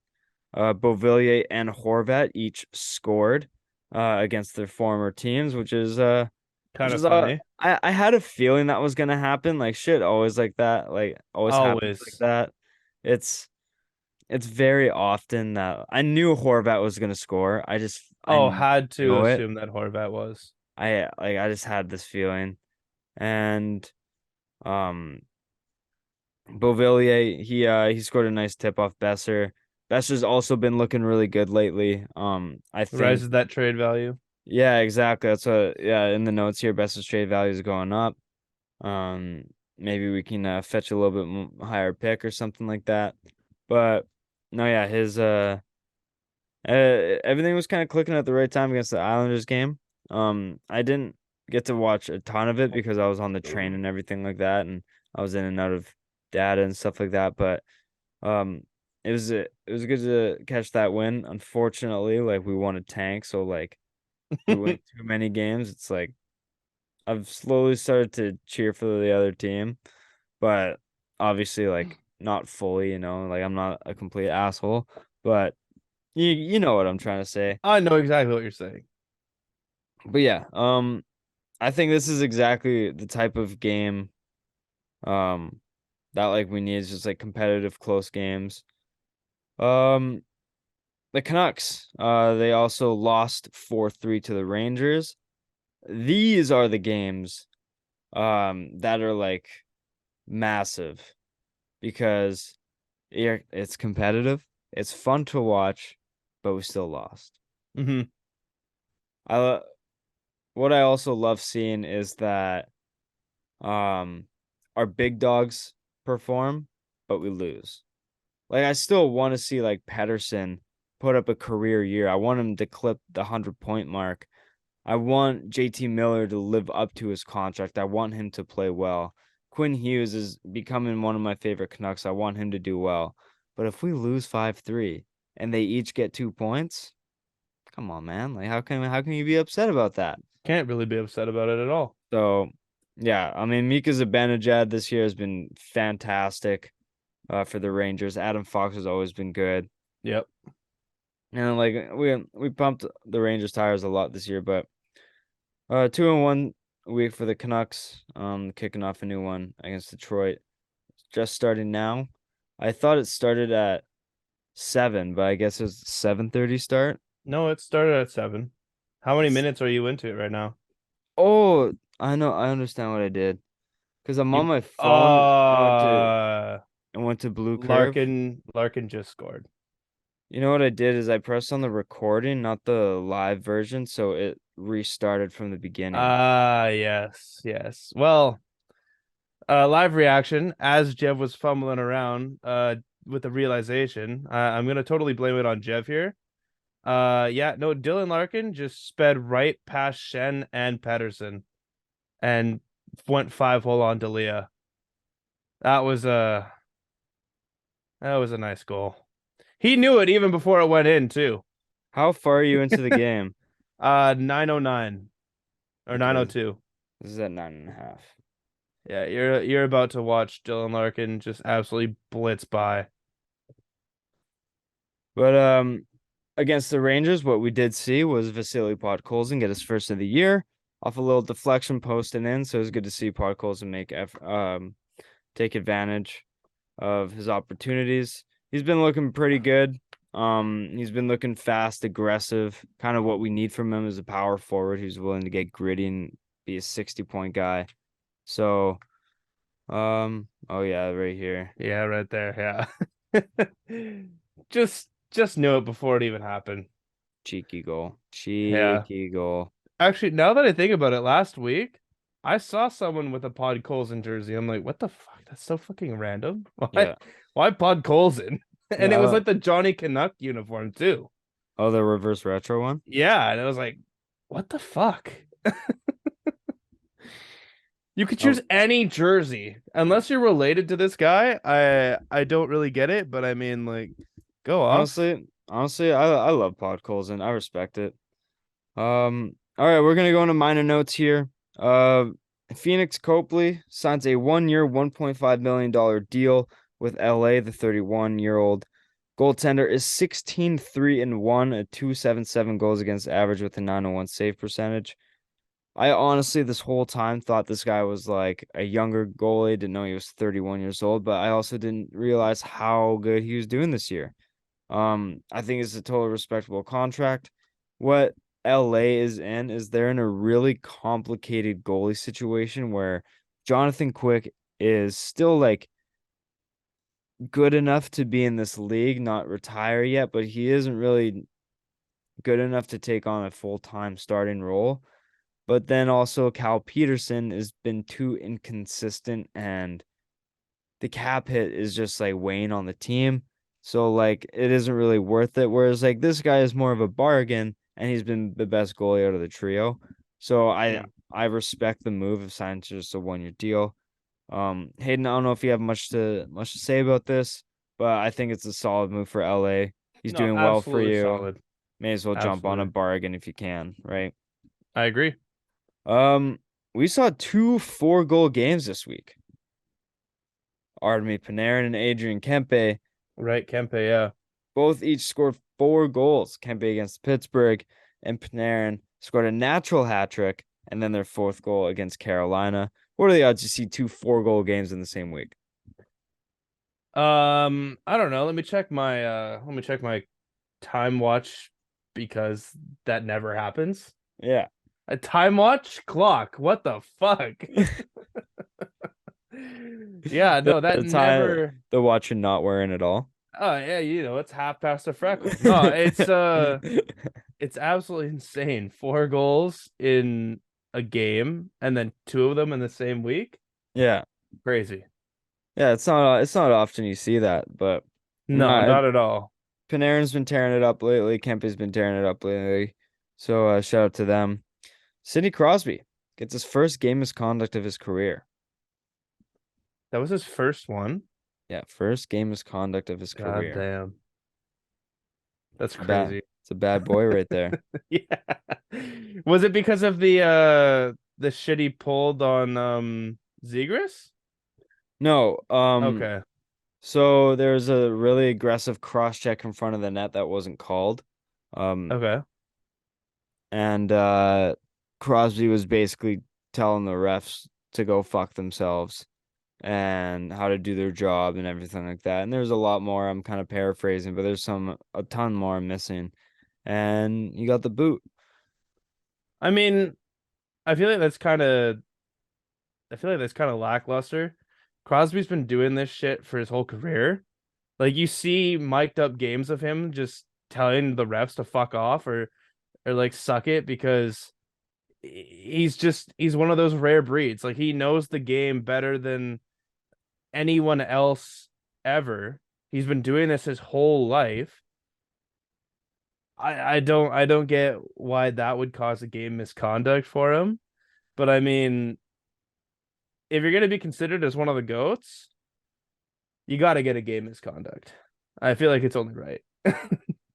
Beauvillier and Horvat each scored against their former teams, kind of funny. I had a feeling that was gonna happen. Like shit, always like that. Like always happens like Always. that. It's it's very often that I knew Horvat was gonna score. I Oh, had to know it. assume that Horvat was. I just had this feeling, and um Beauvillier, he scored a nice tip off Besser. Besser's also been looking really good lately. I think Rises that trade value. yeah, exactly. That's what yeah, in the notes here, Besser's trade value is going up. Um, maybe we can fetch a little bit higher pick or something like that. But no, yeah, his everything was kind of clicking at the right time against the Islanders game. I didn't get to watch a ton of it because I was on the train and everything like that, and I was in and out of data and stuff like that. But um, it was good to catch that win. Unfortunately, like we won a tank, so like we win too many games. It's like I've slowly started to cheer for the other team, but obviously like not fully, like I'm not a complete asshole, but you know what I'm trying to say. I know exactly what you're saying. But yeah, I think this is exactly the type of game um that like we need is just like competitive close games. Um the Canucks, they also lost 4-3 to the Rangers. These are the games that are like massive because it's competitive. It's fun to watch, but we still lost. Hmm. I what I also love seeing is that um our big dogs perform, but we lose. Like I still want to see like Pedersen put up a career year. I want him to clip the 100-point mark. I want JT Miller to live up to his contract. I want him to play well. Quinn Hughes is becoming one of my favorite Canucks. I want him to do well. But if we lose 5-3 and they each get 2 points, come on, man. Like how can you be upset about that? Can't really be upset about it at all. So yeah, I mean Mika Zibanejad this year has been fantastic for the Rangers. Adam Fox has always been good. Yep. And like we pumped the Rangers tires a lot this year, but 2-1 week for the Canucks. Kicking off a new one against Detroit. Just starting now. I thought it started at 7, but I guess it's 7:30 start. No, it started at 7. How many It's minutes are you into it right now? oh, I know, I understand what I did. Because I'm on You my phone. uh I went to Blue Curve. Larkin just scored. You know what I did is I pressed on the recording, not the live version, so it restarted from the beginning. Yes, yes. Well, live reaction as Jev was fumbling around with the realization. I'm gonna totally blame it on Jev here. Yeah, no, Dylan Larkin just sped right past Shen and Pedersen and went 5 hole on Dalia. That was a that was a nice goal. He knew it even before it went in too. How far are you into the game? 909 or Okay, 902. this is at 9.5. Yeah, you're about to watch Dylan Larkin just absolutely blitz by. But against the Rangers, what we did see was Vasily Podkolzin get his first of the year off a little deflection posting in. So it was good to see Podkolzin take advantage of his opportunities. He's been looking pretty good. He's been looking fast, aggressive. Kind of what we need from him is a power forward who's willing to get gritty and be a 60-point guy. So, oh yeah, right here, Yeah, right there. Yeah. Just knew it before it even happened. cheeky goal, Yeah. cheeky goal. Actually, now that I think about it, last week I saw someone with a Pod Colson jersey. I'm like, what the fuck? That's so fucking random. Why? Yeah, Why Pod Colson? And it was yeah. like the Johnny Canuck uniform too. Oh, the reverse retro one. Yeah, and I was like, what the fuck? You could choose Oh, any jersey unless you're related to this guy. I don't really get it, but I mean, like, go off. honestly, I love Podkolzin. I respect it. All right, we're gonna go into minor notes here. Phoenix Copley signs a 1-year, $1.5 million deal with LA. The 31-year-old goaltender is 16-3-1, a 277 goals against average with a 901 save percentage. I honestly, this whole time thought this guy was like a younger goalie. Didn't know he was 31 years old, but I also didn't realize how good he was doing this year. I think it's a totally respectable contract. What LA is in is they're in a really complicated goalie situation where Jonathan Quick is still like good enough to be in this league, not retire yet, but he isn't really good enough to take on a full-time starting role. But then also Cal Peterson has been too inconsistent and the cap hit is just like weighing on the team. So like it isn't really worth it. Whereas like this guy is more of a bargain and he's been the best goalie out of the trio. So Hmm. I respect the move of signing just a 1 year deal. Hayden, I don't know if you have much to say about this, but I think it's a solid move for LA. He's No, doing well for absolutely you. solid. May as well jump on a Absolutely. bargain if you can, right? I agree. Um, we saw two 4 goal games this week. Artemi Panarin and Adrian Kempe Right, Kempe, yeah. both each scored 4 goals. Kempe against Pittsburgh and Panarin scored a natural hat trick and then their 4th goal against Carolina. What are the odds you see two 4 goal games in the same week? I don't know. Let me check my time watch because that never happens. Yeah. A time watch clock. What the fuck? Yeah, The, no, that the time never. the watch you're not wearing at all. Oh yeah, it's half past a freckle. No, it's absolutely insane. 4 goals in a game and then two of them in the same week. Yeah. Crazy. Yeah, it's not often you see that, but No, no, not at all. Panarin's been tearing it up lately. Kempe's been tearing it up lately. So shout out to them. Sidney Crosby gets his first game misconduct of his career. That was his first one. Yeah, first game misconduct of his God career. damn. That's Bad. crazy. It's a bad boy right there. Yeah. Was it because of the shit he pulled on Zegras? No, Okay. so there's a really aggressive cross check in front of the net that wasn't called. Um, Okay. and Crosby was basically telling the refs to go fuck themselves and how to do their job and everything like that. And there's a lot more. I'm kind of paraphrasing, but there's a ton more I'm missing. And you got the boot. I mean, I feel like that's kind of I feel like that's kind of lackluster. Crosby's been doing this shit for his whole career. Like you see mic'd up games of him just telling the refs to fuck off or like suck it because he's one of those rare breeds. Like he knows the game better than anyone else ever. He's been doing this his whole life. I don't get why that would cause a game misconduct for him. But I mean, if you're gonna be considered as one of the goats, you got to get a game misconduct. I feel like it's only right.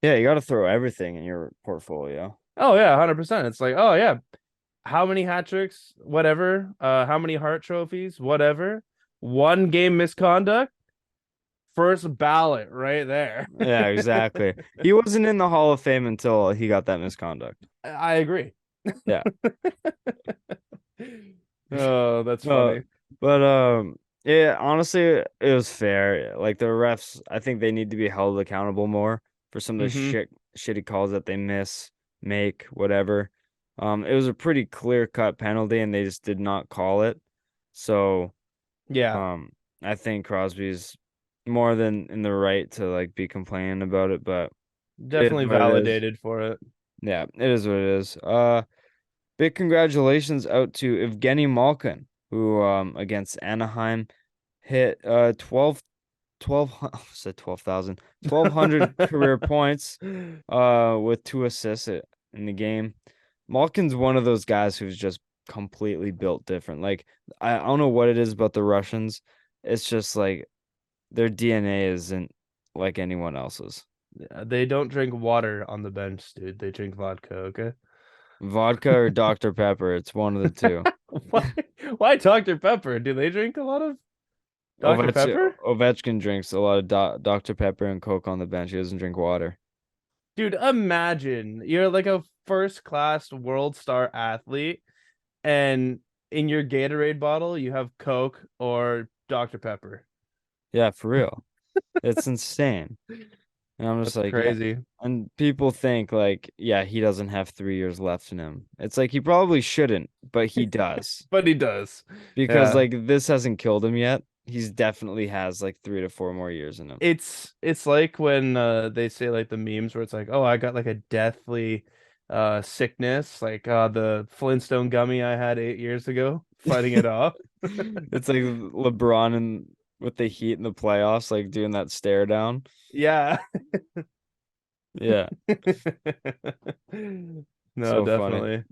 Yeah, you got to throw everything in your portfolio. Oh yeah, 100%. It's like, oh yeah, how many hat tricks, whatever, how many Hart trophies, whatever. One game misconduct, first ballot right there. Yeah, exactly. He wasn't in the Hall of Fame until he got that misconduct. I agree. Yeah. Oh, that's Uh, funny. but yeah, honestly, it was fair. Like the refs, I think they need to be held accountable more for some of the Hmm. shitty calls that they make, whatever. It was a pretty clear-cut penalty and they just did not call it. So, Yeah, um, I think Crosby's more than in the right to like be complaining about it, but it is definitely what it is. validated for it. Yeah, it is what it is. Big congratulations out to Evgeny Malkin, who against Anaheim hit 1200 career points with 2 assists in the game. Malkin's one of those guys who's just completely built different. Like I don't know what it is about the Russians. It's just like their DNA isn't like anyone else's. They don't drink water on the bench, dude. They drink vodka, okay? Vodka or Dr. Pepper, it's one of the two. Why why Dr. Pepper? Do they drink a lot of Dr. Pepper? Ovechkin drinks a lot of Dr. Pepper and Coke on the bench. He doesn't drink water. Dude, imagine you're like a first class world star athlete and in your Gatorade bottle you have Coke or Dr. Pepper. Yeah, for real. It's insane. And I'm just That's like, yeah. crazy. And people think like, yeah, he doesn't have 3 years left in him. It's like he probably shouldn't, but he does. But he does. Because Yeah. like this hasn't killed him yet. he's definitely has like 3 to 4 more years in him. It's like when they say like the memes where it's like, oh, I got like a deathly sickness, like the Flintstone gummy I had 8 years ago, fighting it off. It's like LeBron and with the Heat in the playoffs, like doing that stare down. Yeah. Yeah, No, so funny. definitely.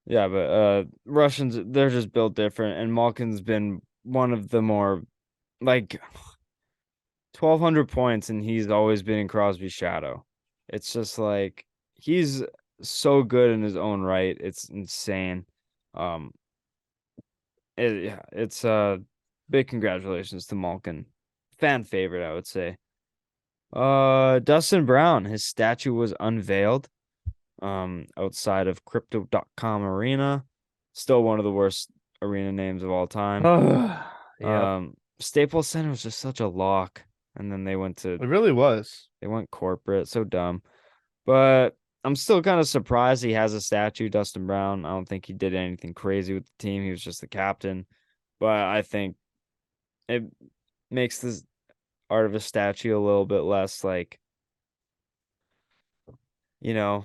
Yeah, but Russians, they're just built different, and Malkin's been one of the more like 1,200 points, and he's always been in Crosby's shadow. It's just like he's so good in his own right. It's insane. Um, yeah, it's big congratulations to Malkin, fan favorite, I would say. Dustin Brown, his statue was unveiled. Outside of Crypto.com Arena, still one of the worst arena names of all time. Yep. Staples Center was just such a lock, and then It really was. they went corporate, so dumb. But I'm still kind of surprised he has a statue, Dustin Brown. I don't think he did anything crazy with the team. He was just the captain. But I think it makes this art of a statue a little bit less like, you know,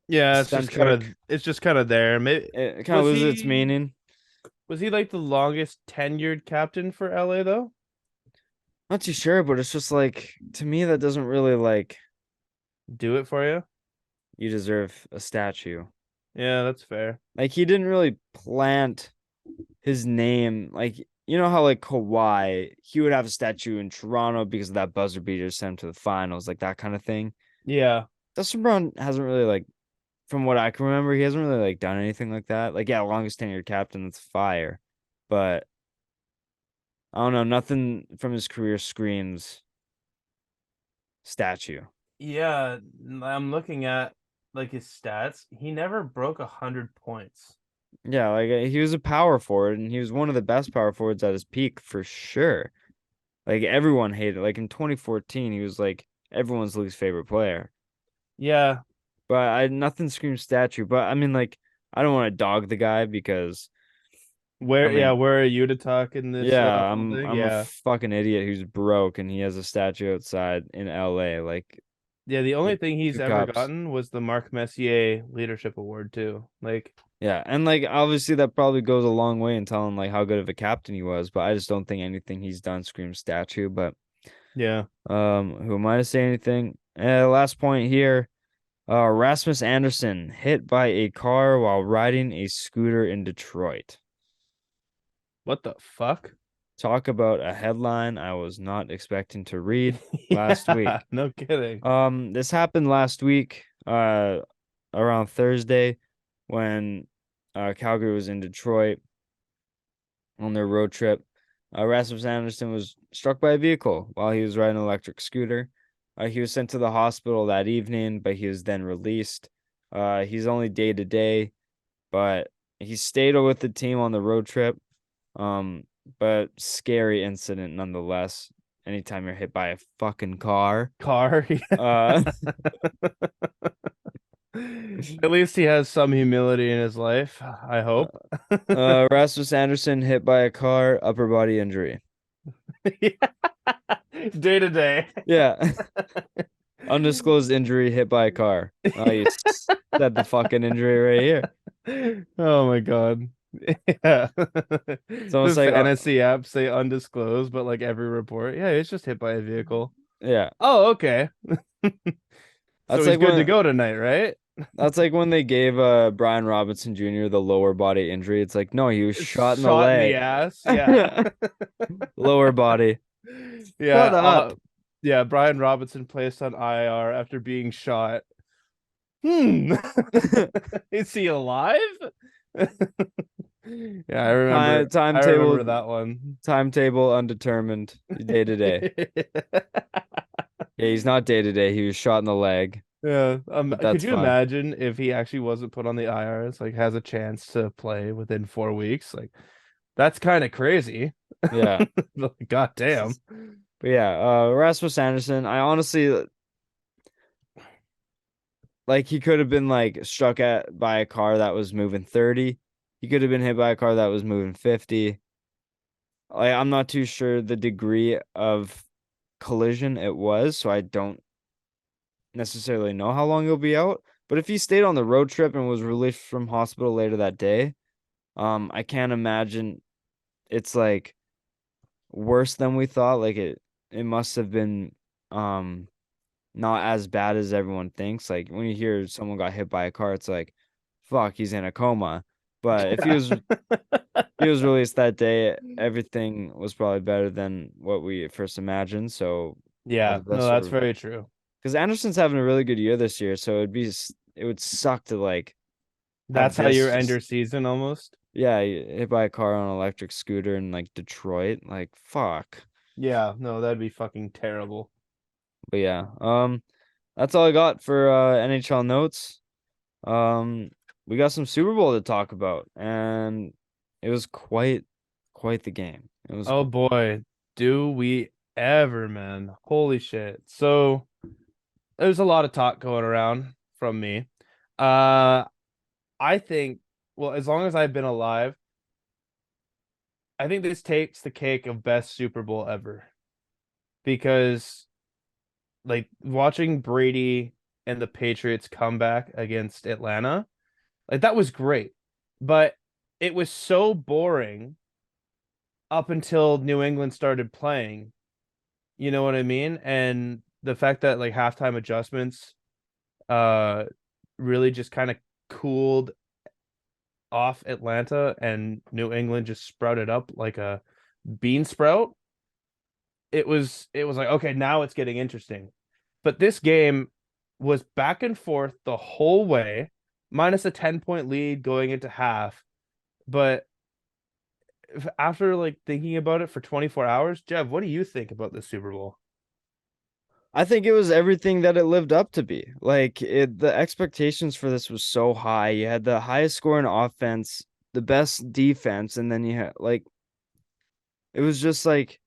Yeah, eccentric. it's just kind of there. Maybe It kind of was loses its he meaning. was he like the longest tenured captain for LA though? Not too sure, but it's just like to me that doesn't really like Do it for you? you deserve a statue. Yeah, that's fair. Like he didn't really plant his name. Like you know how like Kawhi, he would have a statue in Toronto because of that buzzer beater sent him to the finals, like that kind of thing. Yeah. Dustin Brown hasn't really like, from what I can remember, he hasn't really like done anything like that. Like yeah, longest tenured captain, that's fire, but I don't know, nothing from his career screams statue. Yeah, I'm looking at like his stats. He never broke 100 points. Yeah, like he was a power forward, and he was one of the best power forwards at his peak for sure. Like everyone hated. Like in 2014, he was like everyone's least favorite player. Yeah. But I nothing screams statue. But I mean, like I don't want to dog the guy because I mean, Where are you to talk in this yeah, whole I'm thing? I'm a Yeah. fucking idiot who's broke and he has a statue outside in LA. Like Yeah, the only with thing he's two ever cups. gotten was the Marc Messier Leadership Award too. Like, Yeah, and like obviously that probably goes a long way in telling like how good of a captain he was. But I just don't think anything he's done screams statue. But yeah. who am I to say anything? Last point here. Rasmus Anderson hit by a car while riding a scooter in Detroit. What the fuck? Talk about a headline I was not expecting to read last Yeah, week. no kidding. This happened last week, around Thursday when Calgary was in Detroit on their road trip. Rasmus Anderson was struck by a vehicle while he was riding an electric scooter. He was sent to the hospital that evening, but he was then released. He's only day to day, but he stayed with the team on the road trip. But scary incident nonetheless. Anytime you're hit by a fucking car. Car. Uh, At least he has some humility in his life, I hope. Rasmus Anderson hit by a car, upper body injury. Yeah. Day to day. Yeah. Undisclosed injury, hit by a car. Oh, you said the fucking injury right here. Oh my God. Yeah. It's almost The like, fantasy app say undisclosed, but like every report, yeah, it's just hit by a vehicle. yeah. Oh, okay. So That's he's like good to when go tonight, right? that's like when they gave Brian Robinson Jr. the lower body injury. It's like, no, he was shot in the Shot in the leg. ass. Yeah. Lower body. Yeah. Shut up. Yeah. Brian Robinson placed on IR after being shot. Hmm. Is he alive? Yeah, I remember that one. Timetable undetermined. Day to day. Yeah, he's not day to day. He was shot in the leg, Yeah. but Could that's you fine. imagine if he actually wasn't put on the IRs, like has a chance to play within 4 weeks? Like that's kind of crazy. Yeah. Like, God damn. But yeah, Rasmus Anderson, I honestly like he could have been like struck at by a car that was moving 30. He could have been hit by a car that was moving 50. Like I'm not too sure the degree of collision it was, so I don't necessarily know how long he'll be out. But if he stayed on the road trip and was released from hospital later that day, I can't imagine it's like worse than we thought. Like it must have been not as bad as everyone thinks. Like when you hear someone got hit by a car, it's like, fuck, he's in a coma. But if Yeah. he was released that day, everything was probably better than what we first imagined. So all Yeah, the no, best that's for very true. because Anderson's having a really good year this year. So it would suck to like have That's how you this end just your season almost. yeah hit by a car on an electric scooter in like Detroit. Like fuck. Yeah, no, that'd be fucking terrible. But yeah, that's all I got for NHL notes. Um, we got some Super Bowl to talk about, and it was quite the game. It was Oh quite, boy, do we ever, man. Holy shit. So there's a lot of talk going around from me. Uh I think, well, as long as I've been alive, I think this takes the cake of best Super Bowl ever. Because like watching Brady and the Patriots come back against Atlanta, like that was great. But it was so boring up until New England started playing. You know what I mean? And the fact that like halftime adjustments uh really just kind of cooled off Atlanta and New England just sprouted up like a bean sprout. It was like, okay, now it's getting interesting. But this game was back and forth the whole way, minus a 10-point lead going into half. But after like thinking about it for 24 hours, Jeff, what do you think about the Super Bowl? I think it was everything that it lived up to be. The expectations for this was so high. You had the highest scoring offense, the best defense, and then you had like it was just like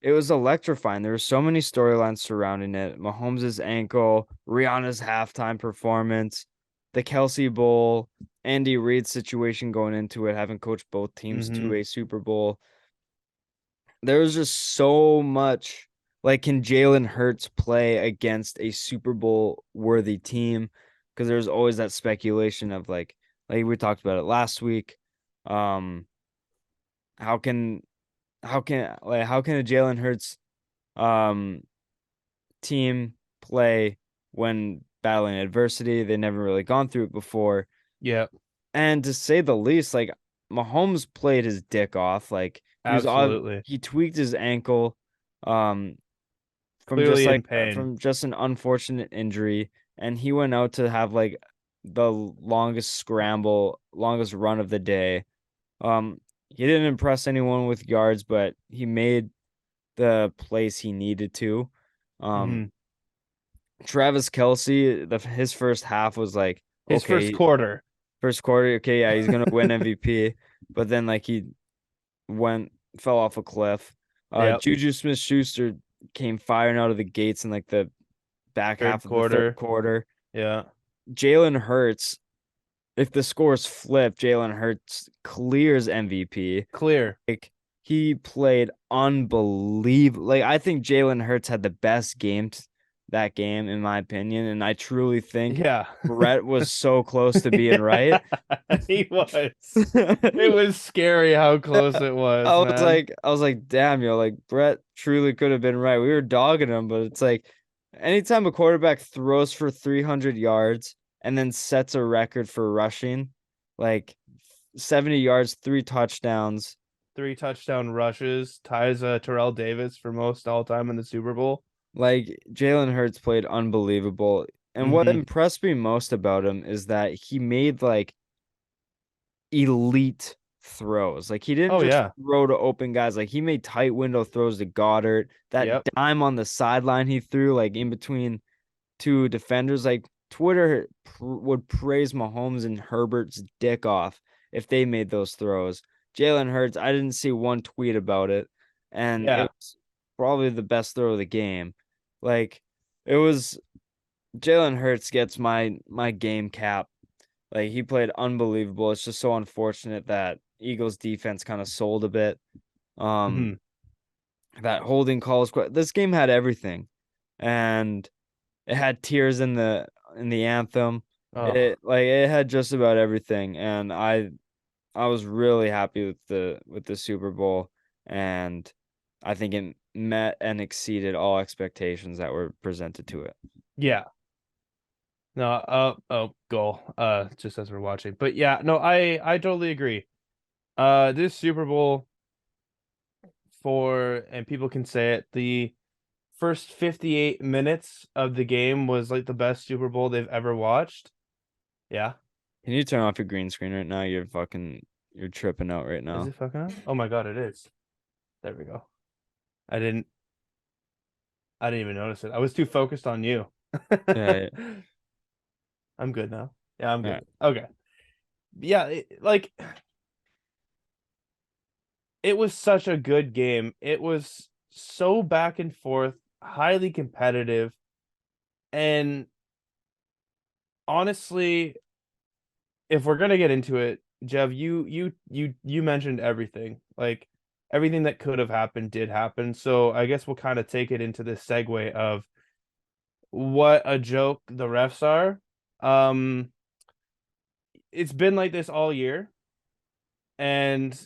it was electrifying. There were so many storylines surrounding it. Mahomes' ankle, Rihanna's halftime performance, the Kelsey Bowl, Andy Reid's situation going into it, having coached both teams to Mm-hmm. a Super Bowl. There was just so much. Like, can Jalen Hurts play against a Super Bowl worthy team? Because there's always that speculation of like we talked about it last week. Um, how can how can a Jalen Hurts um team play when battling adversity? They never really gone through it before. Yeah, And to say the least, like Mahomes played his dick off. Like absolutely. he tweaked his ankle um Clearly in pain. from just an unfortunate injury, and he went out to have like the longest run of the day. He didn't impress anyone with yards, but he made the plays he needed to. Um, Mm-hmm. Travis Kelsey, his first half was like, His first okay, quarter. first quarter, okay, yeah, he's gonna win MVP, but then like he went fell off a cliff. Yep. Juju Smith-Schuster came firing out of the gates in like the back Third half of the third quarter. quarter. Yeah. Jalen Hurts, if the scores flip, Jalen Hurts clears MVP. Clear. Like he played unbelievable. Like I think Jalen Hurts had the best that game in my opinion, and I truly think Yeah. Brett was so close to being right. He was. It was scary how close it was, man. I was like, damn, yo, like Brett truly could have been right. We were dogging him, but it's like anytime a quarterback throws for 300 yards and then sets a record for rushing, like 70 yards, three touchdowns. Three touchdown rushes, ties Terrell Davis for most all time in the Super Bowl. Like Jalen Hurts played unbelievable. And what Mm-hmm. impressed me most about him is that he made like elite throws. Like he didn't Oh just yeah. throw to open guys. Like he made tight window throws to Goddard. That Yep. dime on the sideline he threw like in between two defenders. Like Twitter would praise Mahomes and Herbert's dick off if they made those throws. Jalen Hurts, I didn't see one tweet about it, and it Yeah. was probably the best throw of the game. Like it was Jalen Hurts gets my game cap. Like he played unbelievable. It's just so unfortunate that Eagles defense kind of sold a bit. Um, Mhm. that holding call was quite. This game had everything, and it had tears in the anthem. Oh, It had just about everything, and I was really happy with the Super Bowl, and I think it met and exceeded all expectations that were presented to it. yeah. No, goal. Just as we're watching. But yeah, no, I totally agree. This Super Bowl and people can say it, the first 58 minutes of the game was like the best Super Bowl they've ever watched. Yeah. Can you turn off your green screen right now? You're tripping out right Is now. it fucking on? Oh my God, it is. There we go. I didn't I didn't even notice it. I was too focused on you. Yeah, I'm good now. Yeah, I'm yeah. good. Okay. Yeah, like it was such a good game. It was so back and forth, highly competitive, and honestly, if we're gonna get into it, Jev, you mentioned everything. Like everything that could have happened did happen. So I guess we'll kind of take it into this segue of what a joke the refs are. Um, it's been like this all year, and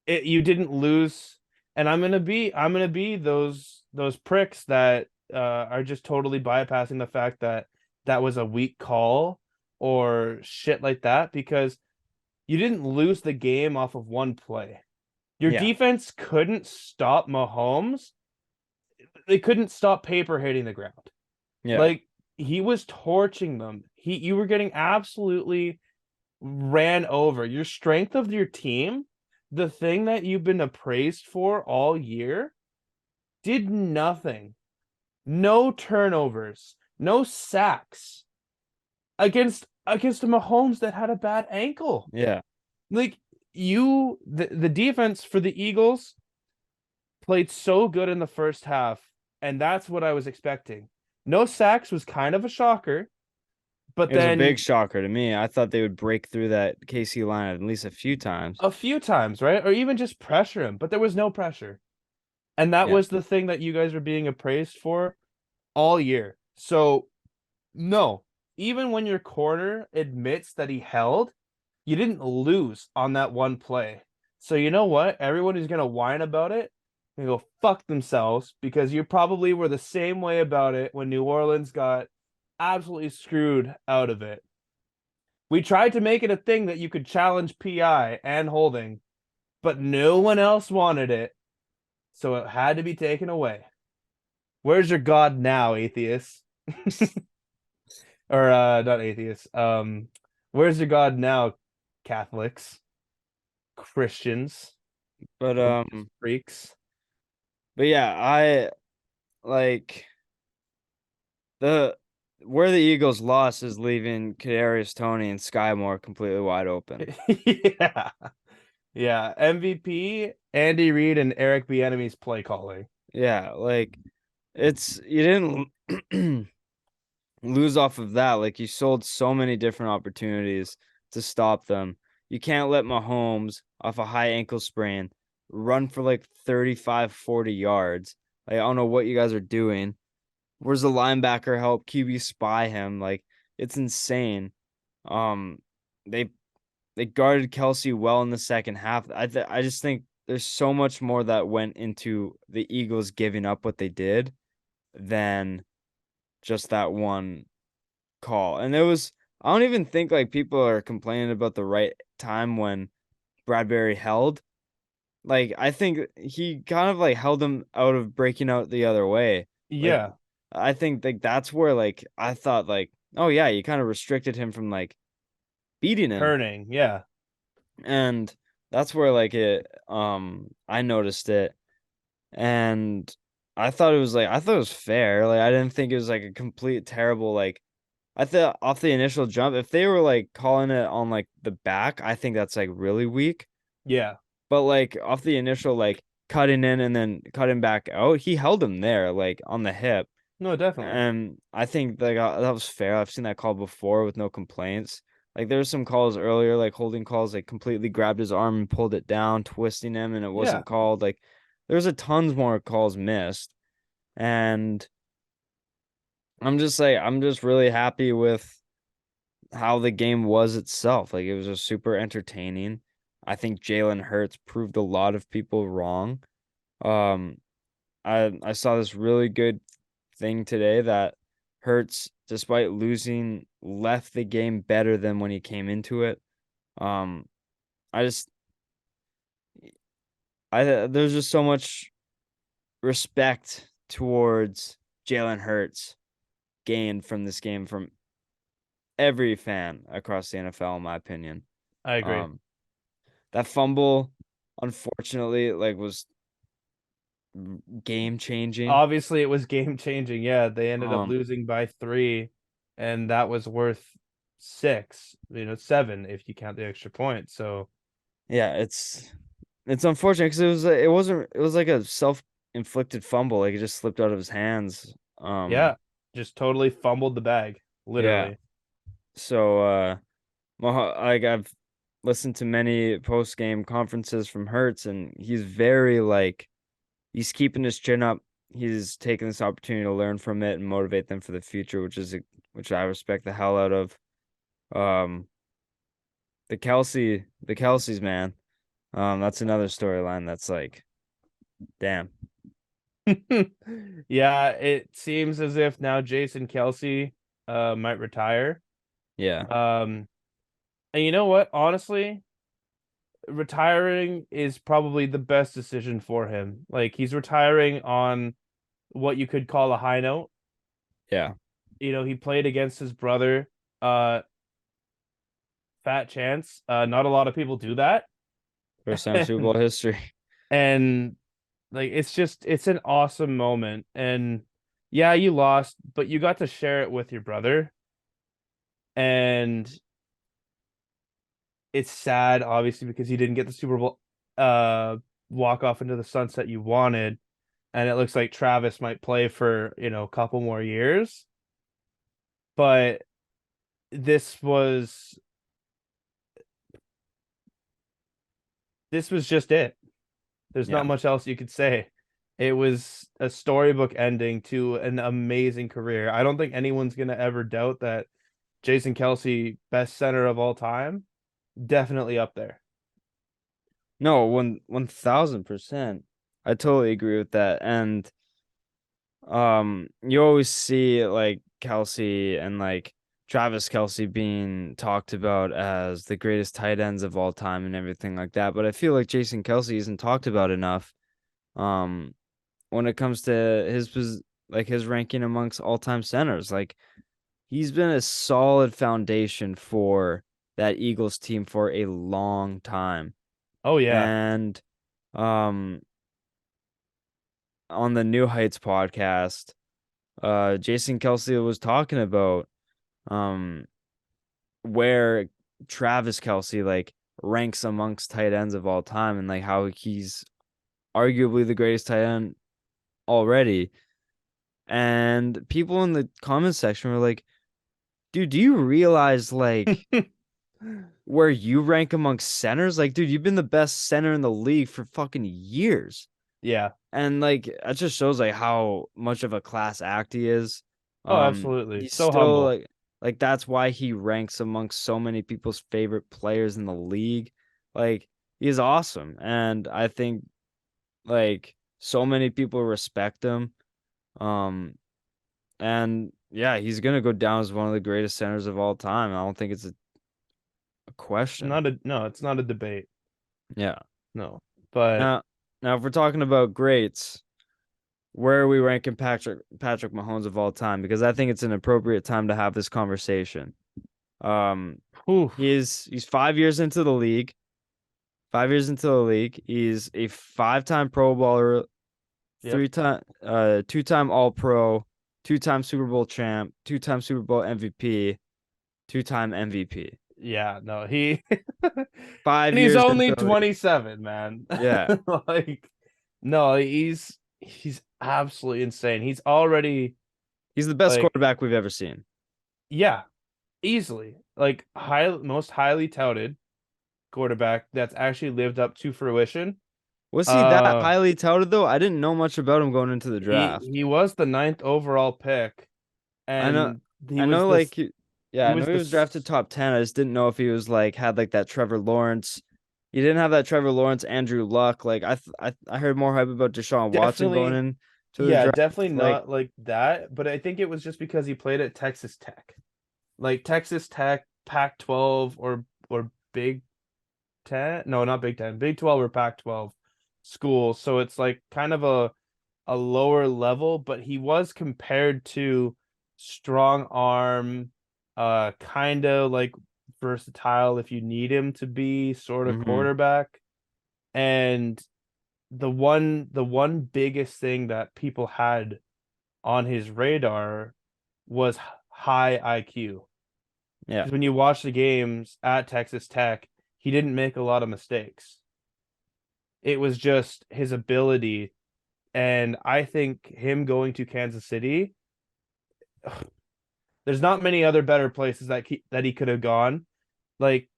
you didn't lose. And I'm gonna be those pricks that are just totally bypassing the fact that that was a weak call or shit like that because you didn't lose the game off of one play. Your Yeah, defense couldn't stop Mahomes. They couldn't stop Paper hitting the ground. yeah. Like he was torching them. You were getting absolutely ran over. Your strength of your team, the thing that you've been appraised for all year, did nothing. No turnovers, no sacks against a Mahomes that had a bad ankle. Yeah. Like the defense for the Eagles played so good in the first half, and that's what I was expecting. No sacks was kind of a shocker, but It was a big then shocker to me. I thought they would break through that KC line at least a few times. a few times, right? Or even just pressure him, but there was no pressure. And that Yeah. was the thing that you guys were being appraised for all year. So, no, even when your corner admits that he held, you didn't lose on that one play. So, you know what? Everyone who's going to whine about it and go fuck themselves because you probably were the same way about it when New Orleans got absolutely screwed out of it. We tried to make it a thing that you could challenge PI and holding, but no one else wanted it. So it had to be taken away. Where's your God now, atheist? Or not atheists. Where's your God now, Catholics, Christians, But religious freaks? but yeah, I like the where the Eagles lost is leaving Kadarius Toney and Sky Moore completely wide open. Yeah. Yeah. MVP, Andy Reid, and Eric Bieniemy's play calling. Yeah, like it's you didn't lose off of that. Like you sold so many different opportunities to stop them. You can't let Mahomes off a high ankle sprain run for like 35, 40 yards. Like, I don't know what you guys are doing. Where's the linebacker help? QB spy him. Like it's insane. Um, they they guarded Kelsey well in the second half. I just think there's so much more that went into the Eagles giving up what they did than just that one call. And it was I don't even think like people are complaining about the right time when Bradbury held. Like I think he kind of like held him out of breaking out the other way. Like Yeah. I think like that's where like I thought like, oh yeah, you kind of restricted him from like beating him. Turning. Yeah. And that's where like I noticed it and I thought it was fair. Like I didn't think it was like a complete terrible like I thought off the initial jump, if they were like calling it on like the back, I think that's like really weak. Yeah. But like off the initial like cutting in and then cutting back out, he held him there like on the hip. No, definitely. And I think like that was fair. I've seen that call before with no complaints. Like there were some calls earlier, like holding calls, like completely grabbed his arm and pulled it down, twisting him, and it Yeah, wasn't called. Like there's a tons more calls missed, and I'm just really happy with how the game was itself. Like it was just super entertaining. I think Jalen Hurts proved a lot of people wrong. Um, I saw this really good thing today that Hurts, despite losing, left the game better than when he came into it. Um, I just I there's just so much respect towards Jalen Hurts gained from this game from every fan across the NFL, in my opinion. I agree. Um, that fumble, unfortunately, like was game changing. Obviously, it was game changing. Yeah, they ended up Um, losing by 3, and that was worth 6, 7 if you count the extra point. So yeah, it's unfortunate because it was like a self inflicted fumble, like it just slipped out of his hands. yeah, just totally fumbled the bag, Yeah. literally. So like I've listened to many post game conferences from Hertz, and he's very like he's keeping his chin up. He's taking this opportunity to learn from it and motivate them for the future, which I respect the hell out of. Um, the Kelseys, man. That's another storyline that's like, damn. Yeah, it seems as if now Jason Kelsey might retire. Yeah, Um, and you know what? Honestly, retiring is probably the best decision for him. Like he's retiring on what you could call a high note. yeah. He played against his brother, uh, Fat Chance. Not a lot of people do that. First time Super Bowl history. And like it's an awesome moment. And yeah, you lost, but you got to share it with your brother. And it's sad, obviously, because you didn't get the Super Bowl walk off into the sunset you wanted. And it looks like Travis might play for, a couple more years. But this was this was just it. There's Yeah. not much else you could say. It was a storybook ending to an amazing career. I don't think anyone's gonna ever doubt that Jason Kelsey, best center of all time, definitely up there. No, 1000%. I totally agree with that. And you always see like Kelsey and like Travis Kelsey being talked about as the greatest tight ends of all time and everything like that. But I feel like Jason Kelsey isn't talked about enough. Um, when it comes to like his ranking amongst all time centers, like he's been a solid foundation for that Eagles team for a long time. Oh yeah. And um on the New Heights podcast, Jason Kelsey was talking about um where Travis Kelsey like ranks amongst tight ends of all time and like how he's arguably the greatest tight end already. And people in the comment section were like, dude, do you realize like where you rank amongst centers? Like, dude, you've been the best center in the league for fucking years. Yeah. And like that just shows like how much of a class act he is. Oh, absolutely. He's So still humble. like that's why he ranks amongst so many people's favorite players in the league. Like he's awesome. And I think like so many people respect him. Um and yeah, he's gonna go down as one of the greatest centers of all time. I don't think it's a question. Not a no, it's not a debate. Yeah. No. But Now now if we're talking about greats, where are we ranking Patrick Mahomes of all time? Because I think it's an appropriate time to have this conversation. Um, whew, he's 5 years into the league. 5 years into the league, he's a five-time Pro Bowler, yep. two-time All Pro, two-time Super Bowl champ, two-time Super Bowl MVP, two-time MVP. Yeah, no, he Five and he's years into only the league. 27, man. Yeah, Like, no, he's absolutely insane. He's already he's the best like, quarterback we've ever seen. yeah, easily like most highly touted quarterback that's actually lived up to fruition. Was he that Uh, highly touted though? I didn't know much about him going into the he draft. he was the ninth overall pick, I know, and he I was know, this yeah, he I know was he was drafted this top 10. I just didn't know if he was like had like that Trevor Lawrence. He didn't have that Trevor Lawrence, Andrew Luck. Like I heard more hype about Deshaun Watson going definitely in to the yeah, draft. definitely Like, not like that, but I think it was just because he played at Texas Tech. Like Texas Tech, Pac-12 or Big 10? No, not Big 10. Big 12 or Pac-12 schools. So it's like kind of a lower level, but he was compared to strong arm, kind of like versatile if you need him to be sort of hmm quarterback. And the one biggest thing that people had on his radar was high IQ. yeah. Because when you watch the games at Texas Tech, he didn't make a lot of mistakes. It was just his ability. And I think him going to Kansas City, there's not many other better places that he could have gone. Like,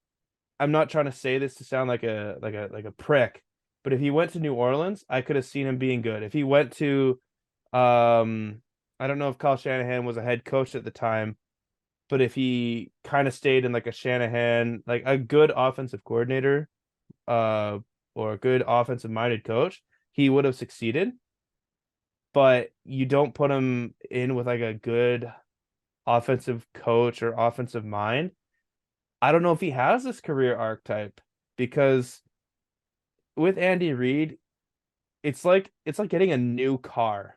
I'm not trying to say this to sound like a prick, but if he went to New Orleans, I could have seen him being good. If he went to I don't know if Kyle Shanahan was a head coach at the time, but if he kind of stayed in like a Shanahan, like a good offensive coordinator, uh, or a good offensive minded coach, he would have succeeded. But you don't put him in with like a good offensive coach or offensive mind. I don't know if he has this career archetype because with Andy Reid, it's like getting a new car,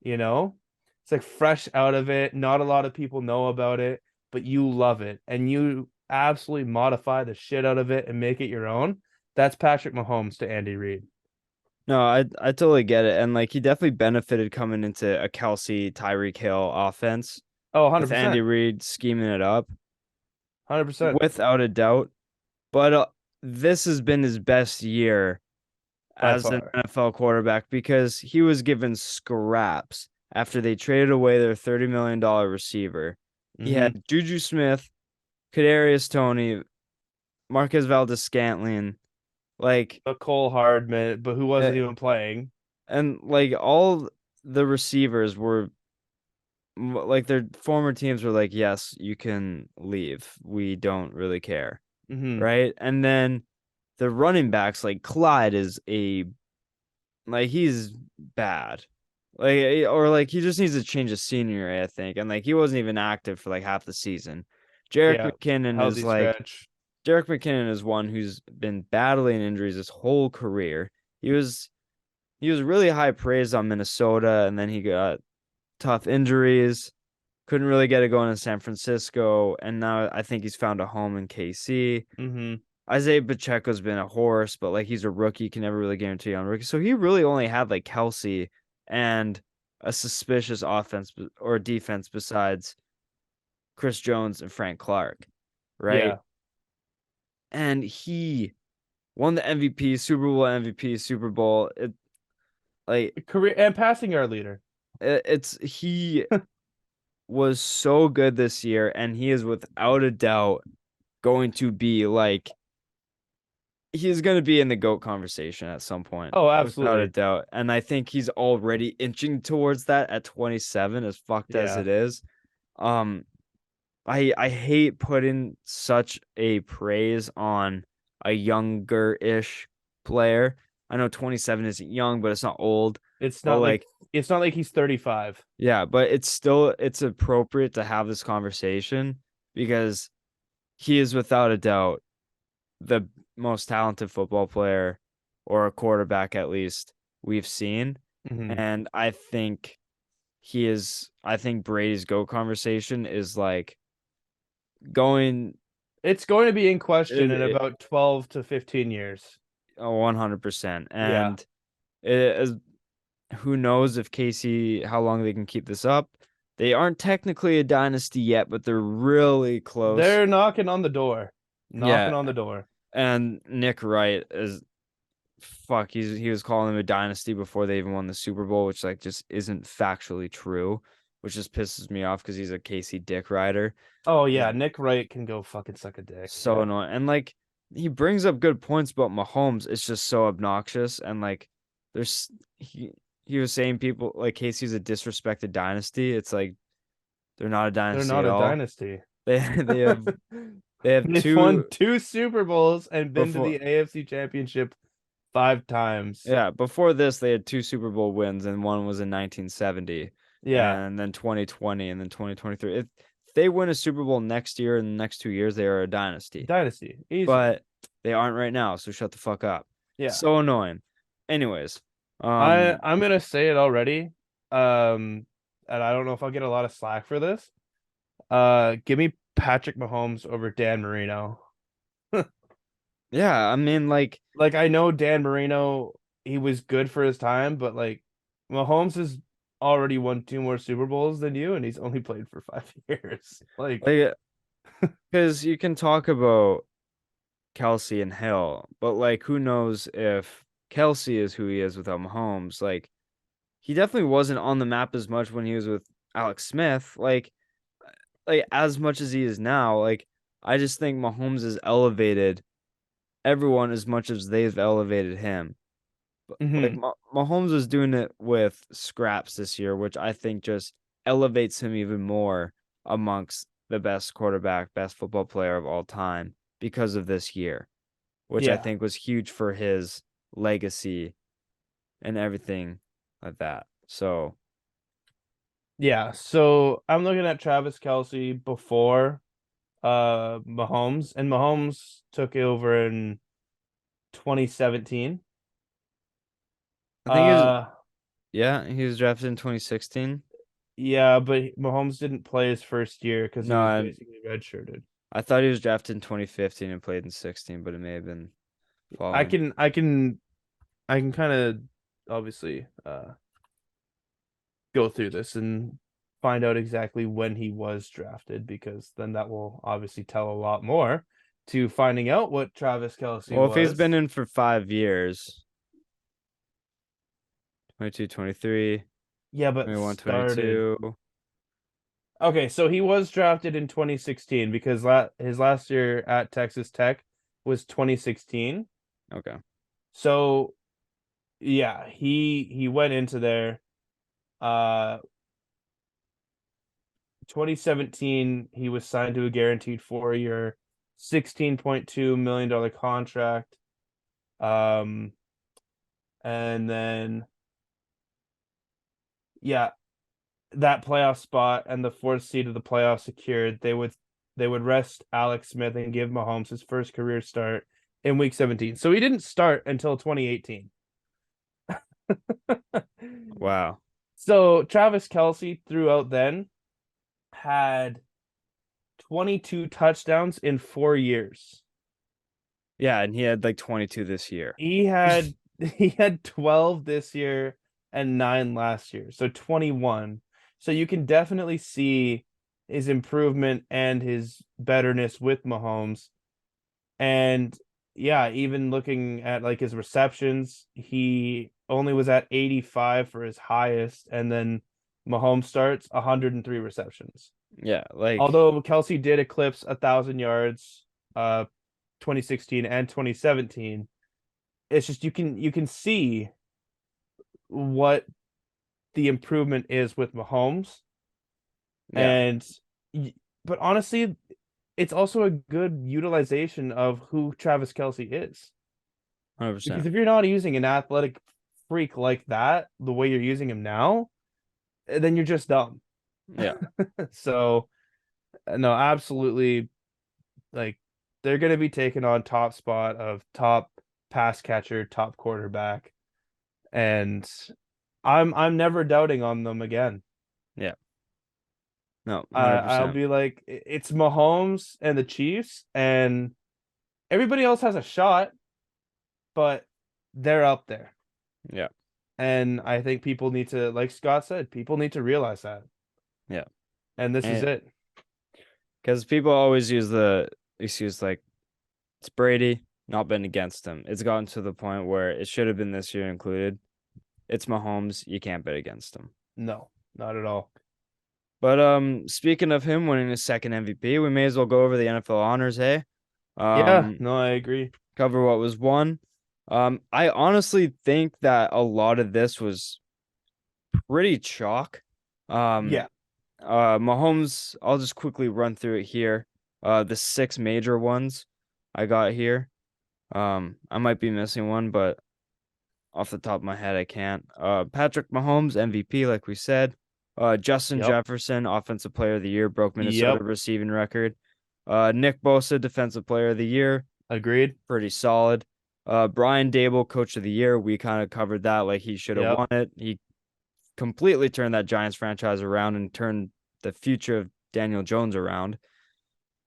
you know? It's like fresh out of it. Not a lot of people know about it, but you love it and you absolutely modify the shit out of it and make it your own. That's Patrick Mahomes to Andy Reid. No, I totally get it. And like he definitely benefited coming into a Kelsey Tyreek Hill offense Oh, with Andy 100%. Reid scheming it up 100% without a doubt. But this has been his best year by as an far. NFL quarterback because he was given scraps after they traded away their $30 million receiver. He Hmm. had Juju Smith, Kadarius Toney, Marquez Valdez-Scantling, like A Cole Hardman, but who uh, wasn't even playing. and like all the receivers were like their former teams were like, yes, you can leave. We don't really care. Hmm. Right. And then the running backs, like Clyde is like he's bad. Like or like he just needs to change his scenery, I think. And like he wasn't even active for like half the season. Jarek Yeah, McKinnon is healthy like scratch. Jarek McKinnon is one who's been battling injuries his whole career. He was really high praise on Minnesota and then he got tough injuries. Couldn't really get it going in San Francisco, and now I think he's found a home in KC. Hmm. Isaiah Pacheco's been a horse, but like he's a rookie, can never really guarantee on rookie. So he really only had like Kelsey and a suspicious offense or defense besides Chris Jones and Frank Clark, right? Yeah, And he won the MVP, Super Bowl MVP, Super Bowl. Like career and passing yard leader. it's he was so good this year, and he is without a doubt going to be like he's going to be in the GOAT conversation at some point, Oh, without a absolutely. doubt. And I think he's already inching towards that at 27, as fucked as Yeah. it is. Um, I hate putting such a praise on a younger-ish player. I know 27 isn't young, but it's not old. It's But not like like, it's not like he's 35. yeah, but it's appropriate to have this conversation because he is without a doubt the most talented football player or a quarterback at least we've seen. Hmm. And I think Brady's GOAT conversation is like going It's going to be in question in it, about 12 to 15 years. 100%. Yeah. And it is, who knows if Casey, how long they can keep this up. They aren't technically a dynasty yet, but they're really close. They're knocking on the door. Knocking Yeah. on the door. And Nick Wright is fuck, he was calling them a dynasty before they even won the Super Bowl, which like just isn't factually true. which just pisses me off because he's a Casey Dick rider. Oh yeah, And Nick Wright can go fucking suck a dick. so Yeah. annoying. And like he brings up good points about Mahomes. It's just so obnoxious. And like there's he he was saying people like Casey's a disrespected dynasty. It's like they're not a They're dynasty not at a all. dynasty. They they have they have They've won two two Super Bowls and been to before the AFC Championship 5 times. yeah, before this they had two Super Bowl wins and one was in 1970 Yeah, and then 2020 and then 2023. If they win a Super Bowl next year and the next 2 years, they are a dynasty. dynasty, easily. But they aren't right now, so shut the fuck up. Yeah. So annoying. Anyways, I'm gonna say it already. And I don't know if I'll get a lot of slack for this. Give me Patrick Mahomes over Dan Marino. yeah, I mean Like I know Dan Marino, he was good for his time, but like Mahomes has already won two more Super Bowls than you, and he's only played for 5 years. like because you can talk about Kelsey and Hill, but like who knows if Kelsey is who he is without Mahomes? Like he definitely wasn't on the map as much when he was with Alex Smith. Like as much as he is now. Like I just think Mahomes has elevated everyone as much as they've elevated him. Like hmm Mahomes is doing it with scraps this year, which I think just elevates him even more amongst the best quarterback, best football player of all time because of this year, which I Yeah. think was huge for his legacy and everything like that. So, Yeah. So I'm looking at Travis Kelsey before Mahomes, and Mahomes took over in 2017. I think Uh he was drafted in 2016. yeah, but Mahomes didn't play his first year because he No, was basically redshirted. I thought he was drafted in 2015 and played in 16, but it may have been I following. can I can I can kind of obviously go through this and find out exactly when he was drafted, because then that will obviously tell a lot more to finding out what Travis Kelsey Well, if he's been was. in for 5 years, 22, 23, Yeah, but 21, started. 22. Okay, so he was drafted in 2016 because his last year at Texas Tech was 2016. Okay. So yeah, he went into there. Uh 2017, he was signed to a guaranteed 4 year, $16.2 million contract. Um, and then yeah, that playoff spot and the fourth seed of the playoff secured, they would rest Alex Smith and give Mahomes his first career start in week 17. So he didn't start until 2018. Wow. So Travis Kelsey throughout then had 22 touchdowns in 4 years. Yeah, and he had like 22 this year. He had he had 12 this year and 9 last year. So 21. So you can definitely see his improvement and his betterness with Mahomes. And yeah, even looking at like his receptions, he only was at 85 for his highest, and then Mahomes starts 103 receptions. Yeah, like Although Kelsey did eclipse 1,000 yards, 2016 and 2017, it's just you can see what the improvement is with Mahomes. yeah, And but honestly, it's also a good utilization of who Travis Kelsey is. Because 100%. if you're not using an athletic freak like that the way you're using him now, then you're just dumb. Yeah. So no, absolutely, like they're gonna be taking on top spot of top pass catcher, top quarterback, and I'm never doubting on them again. Yeah. No, I'll 100%. be like, it's Mahomes and the Chiefs, and everybody else has a shot, but they're up there. Yeah. And I think people need to, like Scott said, people need to realize that. Yeah. And this is And it. because people always use the excuse like it's Brady, not been against him. It's gotten to the point where it should have been this year included. It's Mahomes, you can't bet against him. No, not at all. But speaking of him winning his second MVP, we may as well go over the NFL honors, hey? Yeah, Um, no, I agree. cover what was won. I honestly think that a lot of this was pretty chalk. Um, Yeah, Mahomes, I'll just quickly run through it here. The six major ones I got here. I might be missing one, but off the top of my head, I can't. Patrick Mahomes, MVP, like we said. Justin yep, Jefferson, Offensive Player of the Year, broke Minnesota yep, receiving record. Nick Bosa, Defensive Player of the Year, agreed. pretty solid. Brian Dable, Coach of the Year, we kind of covered that like he should have Yep, won it. He completely turned that Giants franchise around and turned the future of Daniel Jones around.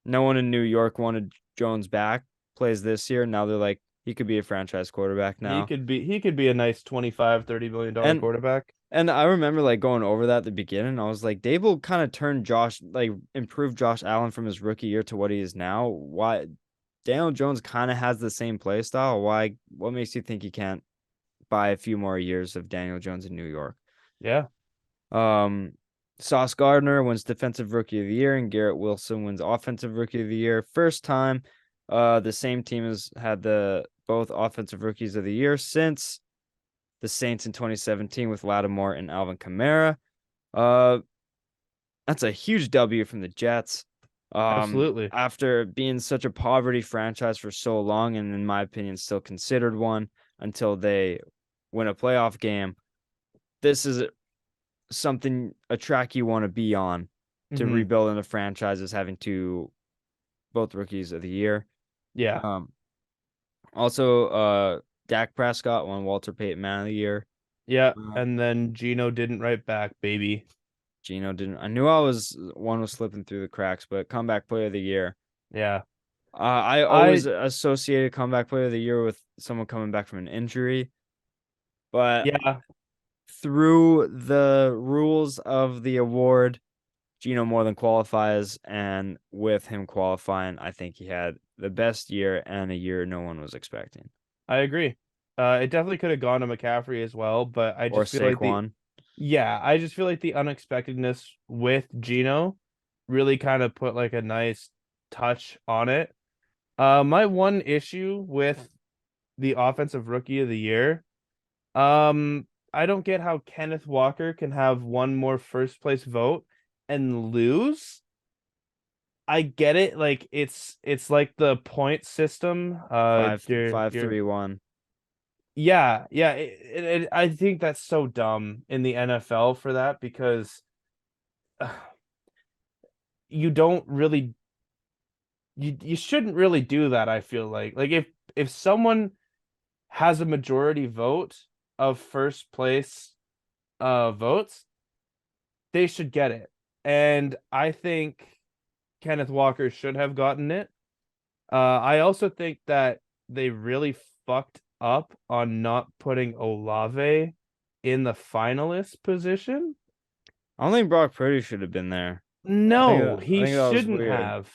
No one in New York wanted Jones back. Plays this year. Now they're like, he could be a franchise quarterback now. he could be a nice 25, $30 million And quarterback. And I remember like going over that at the beginning. I was like, Dable kind of turned improved Josh Allen from his rookie year to what he is now. Why Daniel Jones kind of has the same play style? What makes you think he can't buy a few more years of Daniel Jones in New York? Yeah, Um, Sauce Gardner wins Defensive Rookie of the Year, and Garrett Wilson wins Offensive Rookie of the Year. First time, the same team has had the both Offensive Rookies of the Year since the Saints in 2017 with Lattimore and Alvin Kamara. Uh, that's a huge W from the Jets. absolutely. After being such a poverty franchise for so long, and in my opinion, still considered one until they win a playoff game. This is a track you want to be on to Hmm. rebuild in a franchise is having two both rookies of the year. Yeah, Um, also, Dak Prescott won Walter Payton Man of the Year. yeah. Uh, And then Gino didn't write back, baby. Gino didn't. I knew I was one was slipping through the cracks, but comeback player of the year. Yeah, I always I associated comeback player of the year with someone coming back from an injury, but yeah, through the rules of the award, Gino more than qualifies, and with him qualifying, I think he had the best year and a year no one was expecting. I agree. It definitely could have gone to McCaffrey as well, but I Or just feel like Saquon. I just feel like the unexpectedness with Gino really kind of put like a nice touch on it. My one issue with the offensive rookie of the year, um, I don't get how Kenneth Walker can have one more first place vote and lose. I get it, like it's like the point system. Five You're three one. Yeah, yeah. I think that's so dumb in the NFL for that because uh, you don't really you shouldn't really do that. I feel like if someone has a majority vote of first place votes, they should get it. And I think Kenneth Walker should have gotten it. I also think that they really fucked up on not putting Olave in the finalist position. I don't think Brock Purdy should have been there. No, I he think that was shouldn't weird. have.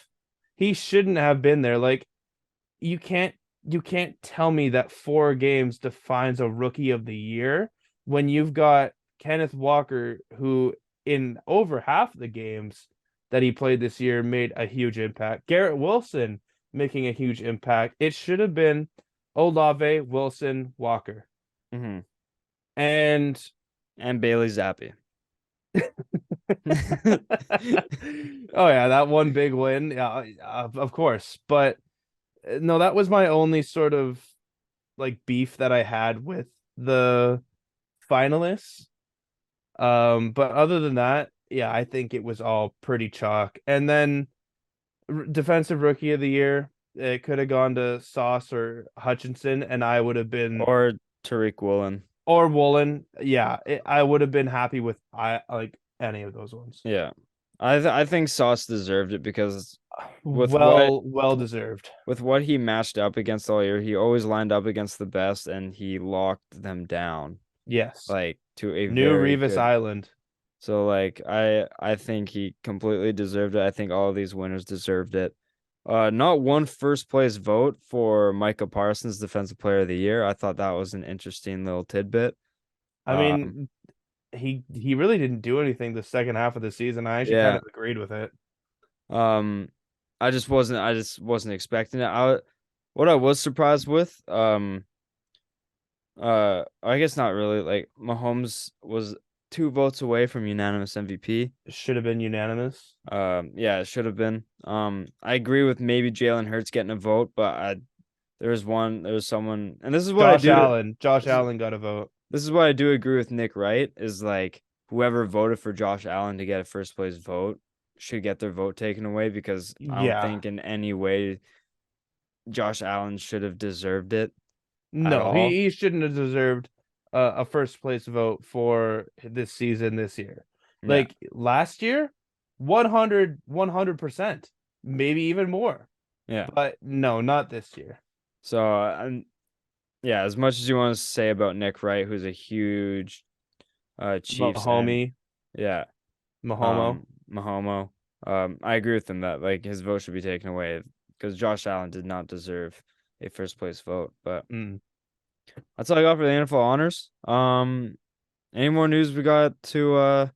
He shouldn't have been there. Like you can't you can't tell me that 4 games defines a rookie of the year when you've got Kenneth Walker who in over half the games that he played this year made a huge impact. Garrett Wilson making a huge impact. It should have been Olave, Wilson, Walker. Hmm. And And Bailey Zappi. oh yeah, that one big win. Yeah, of course. But no, that was my only sort of like beef that I had with the finalists. But other than that, yeah, I think it was all pretty chalk. And then defensive rookie of the year, it could have gone to Sauce or Hutchinson, and I would have been Or Tariq Woolen. or Woolen. Yeah, I would have been happy with I like any of those ones. Yeah. I think Sauce deserved it because with Well deserved. what he matched up against all year, he always lined up against the best and he locked them down Yes. like to a New very Revis good. Island. So like I think he completely deserved it. I think all of these winners deserved it. Not one first place vote for Micah Parsons Defensive Player of the Year. I thought that was an interesting little tidbit. I Um, mean, he really didn't do anything the second half of the season. I actually kind Yeah. of agreed with it. Um, I just wasn't expecting it. What I was surprised with, I guess not really. Like Mahomes was 2 votes away from unanimous MVP. It should have been unanimous. Yeah, it should have been. I agree with maybe Jalen Hurts getting a vote, but there was someone, and this is what I Josh do. Allen. Josh This is Allen got a vote. this is what I do agree with Nick Wright is like whoever voted for Josh Allen to get a first place vote should get their vote taken away because I don't Yeah. think in any way Josh Allen should have deserved it at No, all. he shouldn't have deserved a first place vote for this season this year. Yeah, Like last year, 100%, maybe even more. yeah. But no, not this year. So, yeah, as much as you want to say about Nick Wright, who's a huge Chiefs and Mahomie, yeah, Mahomo. Mahomo, I agree with him that like his vote should be taken away because Josh Allen did not deserve a first place vote. But Mm. that's all I got for the NFL honors. Any more news we got to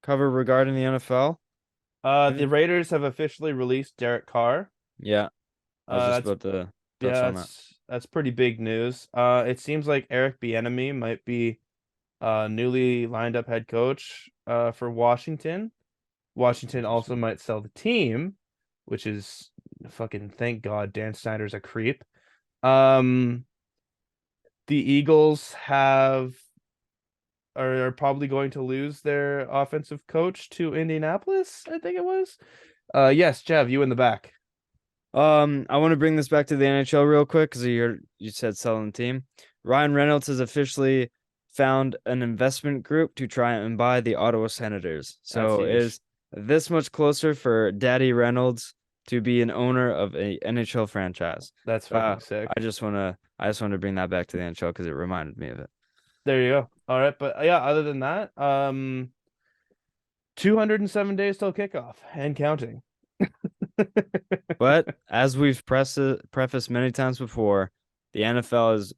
cover regarding the NFL? The Raiders have officially released Derek Carr. Yeah, I was just That's about to touch yeah, on that. that's pretty big news. It seems like Eric Bieniemy might be newly lined up head coach for Washington. Washington also might sell the team, which is fucking thank God Dan Snyder's a creep. Um, the Eagles are probably going to lose their offensive coach to Indianapolis, I think it was. Yes, Jeff, you in the back. I want to bring this back to the NHL real quick because you said selling the team. Ryan Reynolds has officially found an investment group to try and buy the Ottawa Senators. That's So it huge. is this much closer for Daddy Reynolds to be an owner of a NHL franchise. That's Uh, fucking sick. I just want to bring that back to the NHL because it reminded me of it. There you go. All right, but yeah, other than that, 207 days till kickoff and counting. But as we've prefaced many times before, the NFL is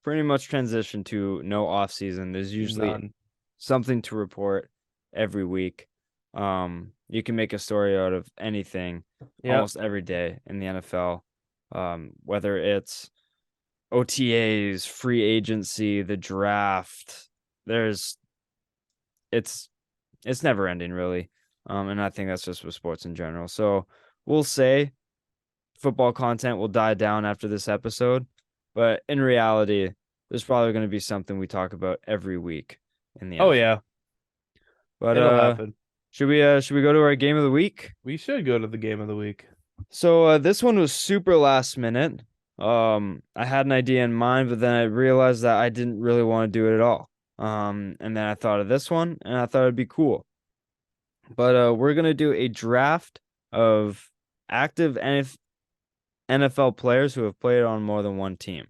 pretty much transitioned to no off season. There's usually None. something to report every week. You can make a story out of anything Yeah. almost every day in the NFL. Whether it's OTAs, free agency, the draft, there's it's it's never ending really. And I think that's just with sports in general. So we'll say football content will die down after this episode, but in reality, there's probably going to be something we talk about every week in the Oh NFL. yeah, But it'll happen. should we go to our game of the week? We should go to the game of the week. So this one was super last minute. I had an idea in mind, but then I realized that I didn't really want to do it at all. And then I thought of this one, and I thought it'd be cool. But we're gonna do a draft of active NFL players who have played on more than one team.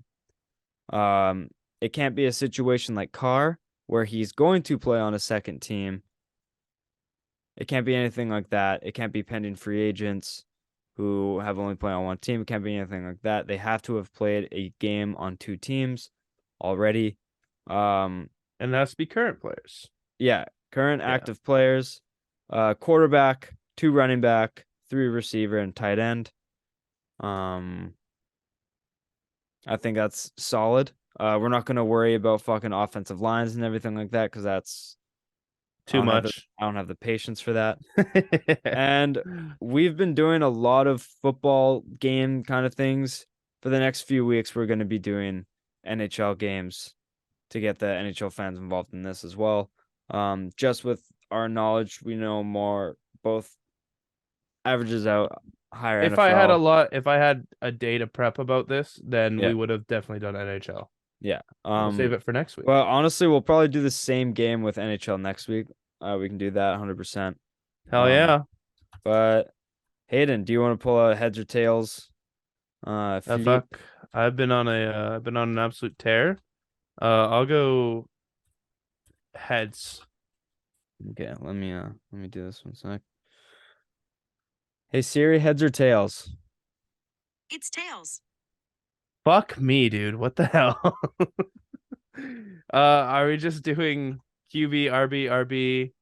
It can't be a situation like Carr where he's going to play on a second team. It can't be anything like that. It can't be pending free agents who have only played on one team. It can't be anything like that. They have to have played a game on 2 teams already. And it has to be current players. Yeah, current Yeah. active players, quarterback, 2 running back, 3 receiver, and tight end. I think that's solid. We're not gonna worry about fucking offensive lines and everything like that because that's Too much. I don't have the patience for that. And we've been doing a lot of football game kind of things. For the next few weeks, we're going to be doing NHL games to get the NHL fans involved in this as well. Just with our knowledge, we know more, both averages out higher NFL. If I had a day to prep about this, then Yeah, we would have definitely done NHL. yeah. We'll save it for next week. But honestly, we'll probably do the same game with NHL next week. We can do that 100%. Hell yeah. But Hayden, do you want to pull out heads or tails? Flip. Fuck. I've been on an absolute tear. I'll go heads. Okay, let me do this one sec. Hey Siri, heads or tails? It's tails. Fuck me, dude. What the hell? Are we just doing QB, RB, RB,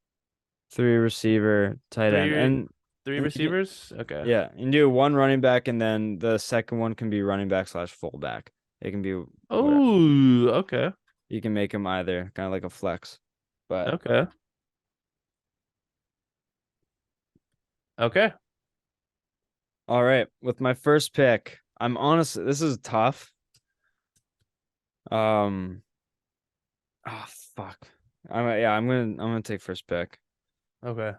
Three receiver, tight end, three three and you can, receivers? Okay. yeah, you can do one running back, and then the second one can be running back slash fullback. It can be whatever. Oh, okay. You can make them either, kind of like a flex. But Okay. Okay. all right, with my first pick, I'm honestly this is tough. Um, oh fuck. I'm gonna take first pick. Okay.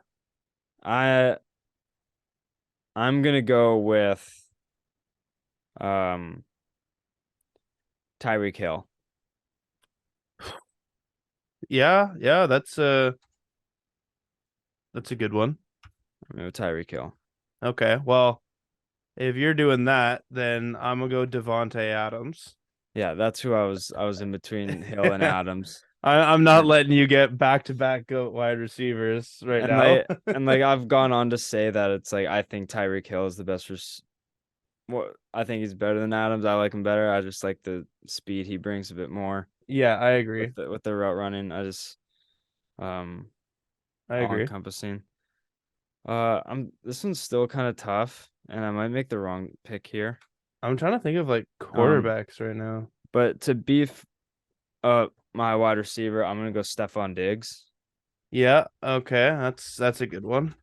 I I'm gonna go with um Tyreek Hill. Yeah, yeah, that's a good one. I'm gonna go Tyreek Hill. Okay. Well, if you're doing that, then I'm gonna go Devonte Adams. Yeah, that's who I was in between Hill and Adams. I'm not And letting you get back-to-back goat wide receivers right and now. like and like I've gone on to say that it's like I think Tyreek Hill is the best what I think he's better than Adams. I like him better. I just like the speed he brings a bit more Yeah, I with agree. the route running. I just um I all agree. encompassing. I'm this one's still kind of tough, and I might make the wrong pick here. I'm trying to think of like Um, quarterbacks right now. but to beef up my wide receiver, I'm gonna go Stephon Diggs. Yeah, okay. That's a good one.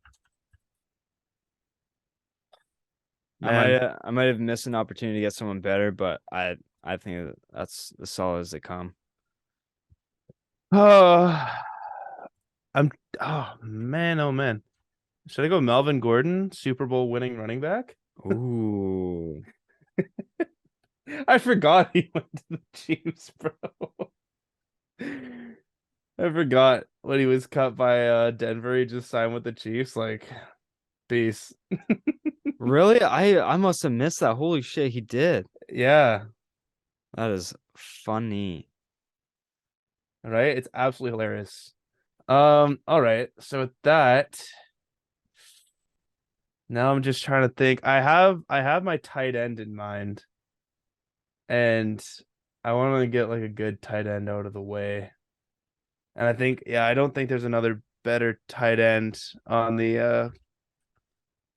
Man. I might have missed an opportunity to get someone better, but I think that's as solid as they come. Oh, I'm oh man, oh man. Should I go Melvin Gordon, Super Bowl winning running back? Ooh, I forgot he went to the Chiefs, bro. I forgot when he was cut by Denver, he just signed with the Chiefs. Like, peace. really? I must have missed that. Holy shit, he did. Yeah, That is funny. right. It's absolutely hilarious. All right. So with that, now I'm just trying to think. I have my tight end in mind, and I want to get like a good tight end out of the way. And I think, yeah, I don't think there's another better tight end on the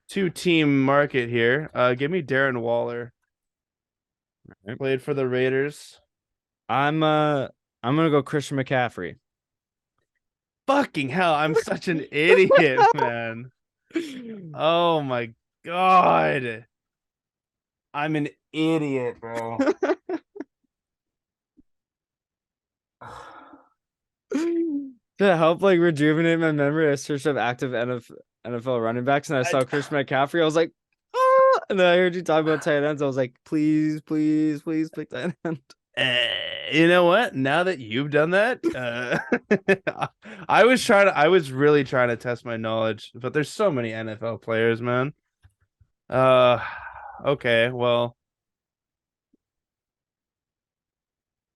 two team market here. Give me Darren Waller. Right. Played for the Raiders. I'm uh I'm gonna go Christian McCaffrey. Fucking hell, I'm such an idiot, man. Oh my God. I'm an idiot, bro. To help like rejuvenate my memory, I searched up active NFL running backs and I I, saw Christian McCaffrey. I was like, ah! And then I heard you talk about tight ends. I was like, please, please, please pick tight end. you know what? Now that you've done that, I was really trying to test my knowledge, but there's so many NFL players, man. Uh, okay, well,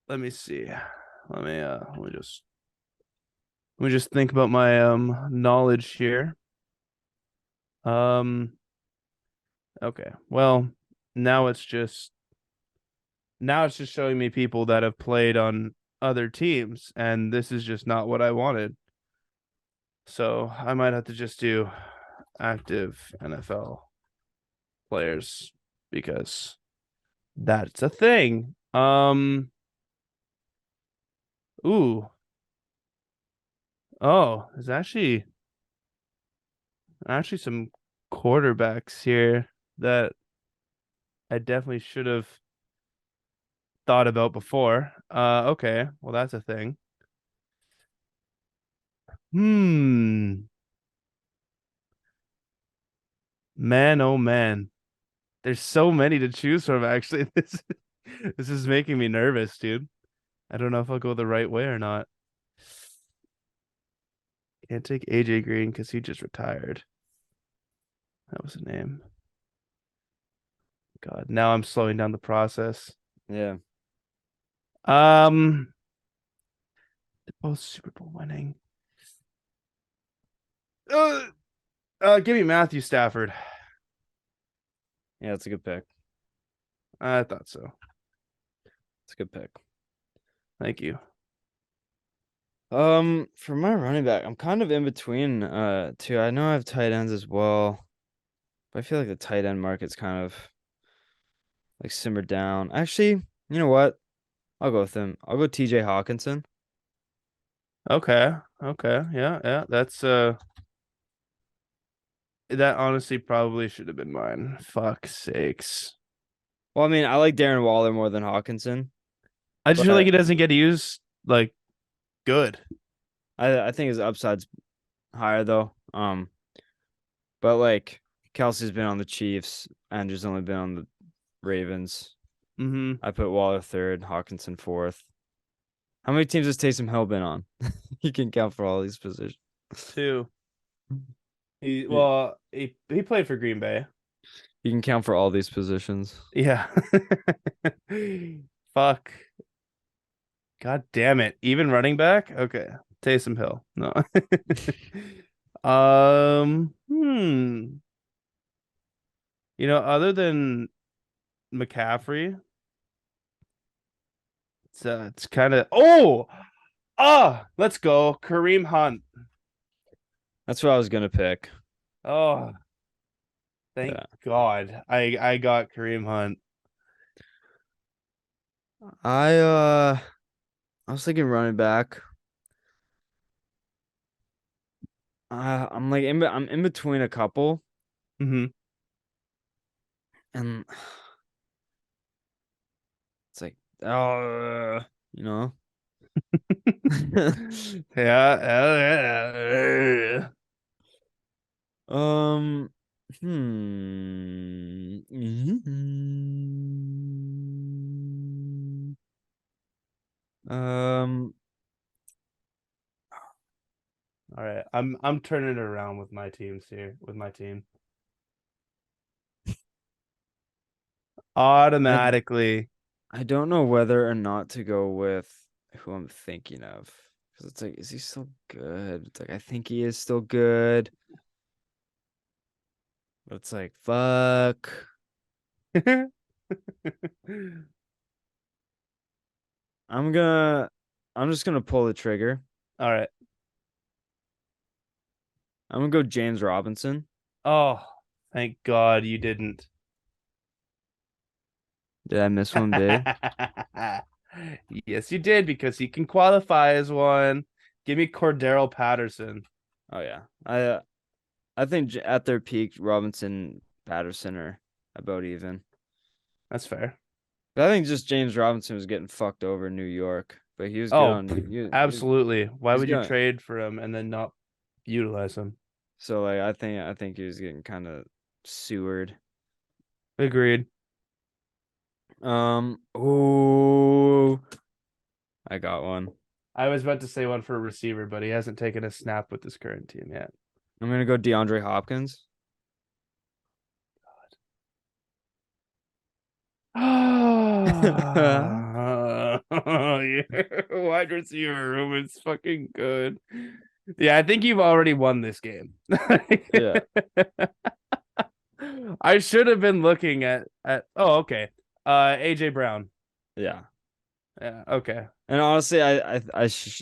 let me see. Let me just think about my knowledge here. Um, okay. Well, now it's just now it's just showing me people that have played on other teams, and this is just not what I wanted. So I might have to just do active NFL players because that's a thing. Ooh, oh, there's actually some quarterbacks here that I definitely should have thought about before. Okay, well that's a thing. Hmm, man, oh man, there's so many to choose from. Actually, this is making me nervous, dude. I don't know if I'll go the right way or not. Can't take AJ Green because he just retired. That was a name. God, now I'm slowing down the process. Yeah. Um, both Super Bowl winning. Uh, give me Matthew Stafford. Yeah, it's a good pick. I thought so. It's a good pick. Thank you. For my running back, I'm kind of in between two. I know I have tight ends as well, but I feel like the tight end market's kind of like simmered down. Actually, you know what? I'll go with him. I'll go TJ Hawkinson. Okay. Okay. Yeah. Yeah. That honestly probably should have been mine. Fuck sakes. Well, I mean, I like Darren Waller more than Hawkinson, I just feel like but he doesn't get used like good. I think his upside's higher though. But like Kelsey's been on the Chiefs, Andrew's only been on the Ravens. Mm-hmm. I put Waller third, Hawkinson fourth. How many teams has Taysom Hill been on? You can count for all these positions. Two. He You well, he played for Green Bay. you can count for all these positions. Yeah. Fuck. God damn it. Even running back? Okay. Taysom Hill. No. Hmm. Other than McCaffrey, it's kind of let's go. Kareem Hunt. That's what I was gonna pick. Oh, thank Yeah. God. I got Kareem Hunt. I uh I was thinking running back. I'm in between a couple Hmm. and it's like you know. Yeah. Um hmm. Um All right. I'm turning it around with my teams here, with my team. I Automatically. I don't know whether or not to go with who I'm thinking of. Because it's like, is he still good? It's like, I think he is still good. But it's like, fuck. All I'm gonna, I'm just gonna pull the trigger. right. I'm gonna go James Robinson. Oh, thank God you didn't. Did I miss one big? Yes, you did because he can qualify as one. Give me Cordero Patterson. Oh yeah. I think at their peak, Robinson, Patterson are about even. That's fair. But I think just James Robinson was getting fucked over in New York. But he was good Oh, on absolutely. Why he's would you good. trade for him and then not utilize him? So like I think he was getting kind of sewered. Agreed. Oh, I got one. I was about to say one for a receiver, but he hasn't taken a snap with this current team yet. I'm gonna go DeAndre Hopkins. Oh, yeah. Wide receiver room is fucking good. Yeah, I think you've already won this game. Yeah, I should have been looking at oh, okay. AJ Brown. yeah. Yeah, okay. And honestly,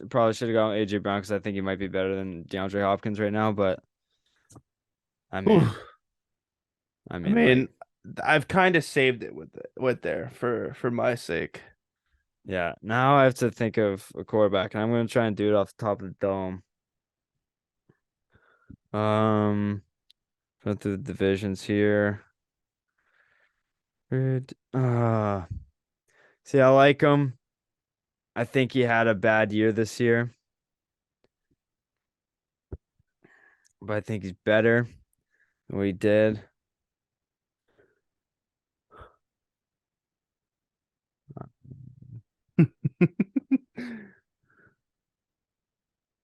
probably should have gone with AJ Brown because I think he might be better than DeAndre Hopkins right now. But I Whew. mean, I I mean, like, mean, I've kind of saved it with there for my sake. yeah. Now I have to think of a quarterback, and I'm gonna try and do it off the top of the dome. Um, Go through the divisions here. Good. See, I like him. I think he had a bad year this year, but I think he's better than what he did.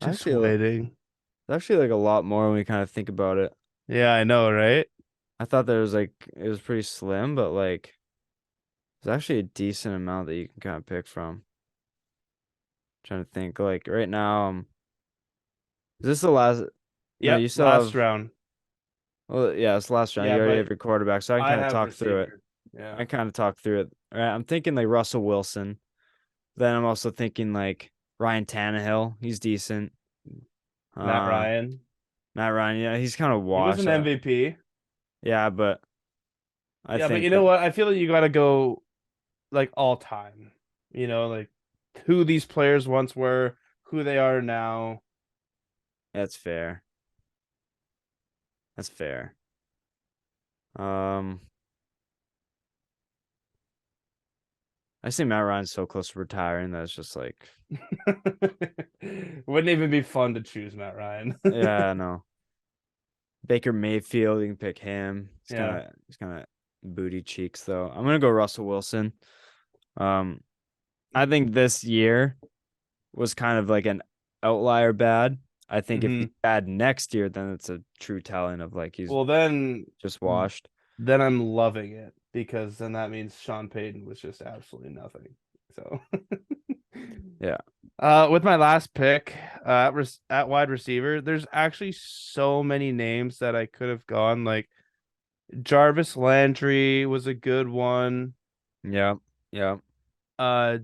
Just Actually, waiting. it's actually like a lot more when we kind of think about it. Yeah, I know, right? I thought there was like it was pretty slim, but like there's actually a decent amount that you can kind of pick from. Trying to think like right now, is this the last? No, Yep, you still last have. round. Well, yeah, it's the last round. Yeah, You already have but your quarterback, so I can I kind of have talk through it. receiver. Yeah. I kind of talk through it. All right, I'm thinking like Russell Wilson. Then I'm also thinking like Ryan Tannehill. He's decent. Matt Uh, Ryan. Matt Ryan. Yeah, he's kind of He was washed. an MVP. Yeah, but I Yeah, but you think know what? I feel like you got to go like all time. Like who these players once were, who they are now. that's fair. That's fair. Um, I see Matt Ryan's so close to retiring that it's just like, Wouldn't even be fun to choose Matt Ryan. yeah, no. Baker Mayfield, you can pick him. Yeah. He's kind of booty cheeks though. I'm gonna go Russell Wilson. Um, I think this year was kind of like an outlier bad. I think if he's hmm bad next year, then it's a true telling of like he's Well, just washed. then I'm loving it because then that means Sean Payton was just absolutely nothing. So, Yeah. with my last pick, at wide receiver, there's actually so many names that I could have gone. Like Jarvis Landry was a good one. Yeah. Yeah. Uh,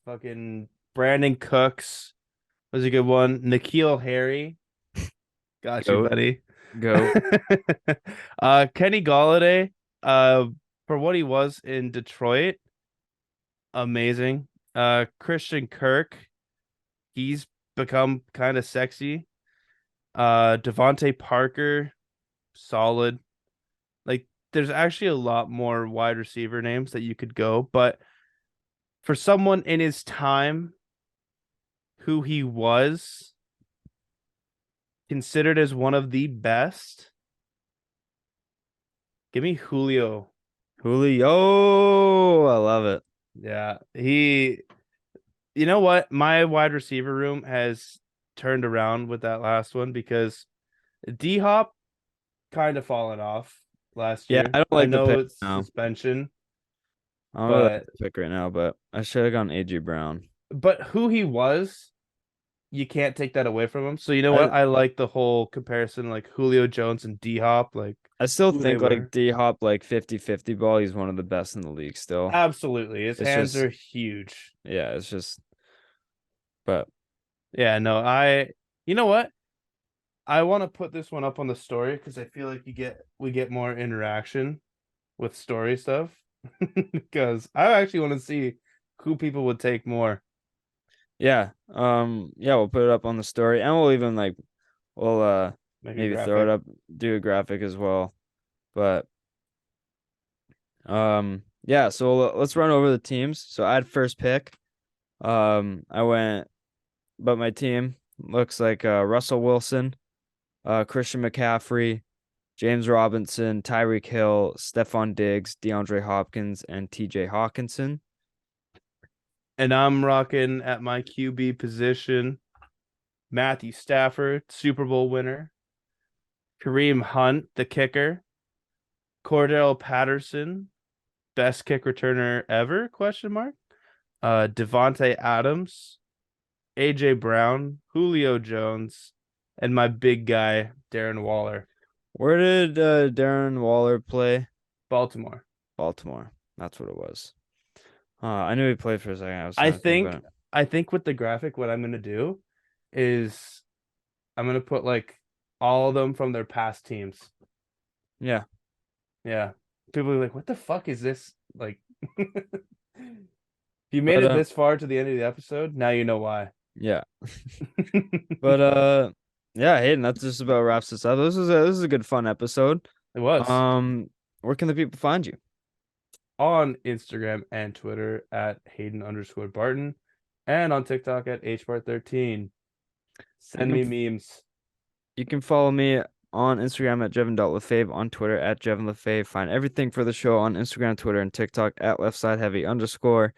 fucking Brandon Cooks was a good one. N'Keal Harry, got you, Goat. buddy. Goat. Kenny Galladay, uh, for what he was in Detroit, amazing. Christian Kirk, he's become kind of sexy. Devontae Parker, solid. Like, there's actually a lot more wide receiver names that you could go, but for someone in his time, who he was considered as one of the best, give me Julio. Julio. I love it. Yeah, you know what? My wide receiver room has turned around with that last one because D Hop kind of fallen off last Yeah, year. I don't I like the know pick it's now. suspension, I don't really like but the pick right now, but I should have gone AJ Brown. who he was, you can't take that away from him. So you know I what? I like the whole comparison, like Julio Jones and D Hop, like I still who they think like were. D Hop like 50-50 ball, he's one of the best in the league still. Absolutely, his It's hands just are huge. yeah, it's just but Yeah, no, you know what? I want to put this one up on the story because I feel like we get more interaction with story stuff because I actually want to see who people would take more. yeah. Yeah, we'll put it up on the story and we'll even like we'll Make a maybe throw it graphic. up, do a graphic as well. But yeah, so let's run over the teams. So I had first pick. I went but my team looks like Russell Wilson, Christian McCaffrey, James Robinson, Tyreek Hill, Stephon Diggs, DeAndre Hopkins, and TJ Hawkinson. And I'm rocking at my QB position Matthew Stafford, Super Bowl winner, Kareem Hunt, the kicker, Cordell Patterson, best kick returner ever? Question mark. Devontae Adams, AJ Brown, Julio Jones, and my big guy Darren Waller, Where did Darren Waller play? Baltimore. Baltimore. That's what it was. I knew he played for a second. I was I trying to think think about it. I think with the graphic, what I'm gonna do is I'm gonna put like all of them from their past teams. Yeah, Yeah. People are like, what the fuck is this? Like if you made but it this far to the end of the episode, now you know why. yeah, but yeah, Hayden, that just about wraps this up. This is a good fun episode. It was Um, where can the people find you? on Instagram and Twitter at Hayden_Barton and on TikTok at HBart13. You Send can me memes. you can follow me on Instagram at Jevon.Lefave, on Twitter at JevonLefave. Find everything for the show on Instagram, Twitter, and TikTok at LeftsideHeavy_.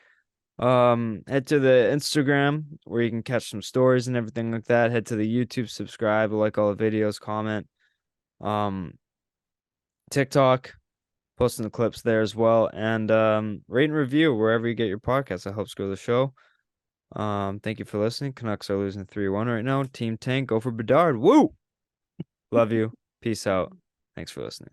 Head to the Instagram where you can catch some stories and everything like that. Head to the YouTube, subscribe, like all the videos, comment. Um, TikTok, posting the clips there as well, and rate and review wherever you get your podcast. That helps grow the show. Thank you for listening. Canucks are losing 3-1 right now. Team Tank, go for Bedard. Woo! Love you. Peace out. Thanks for listening.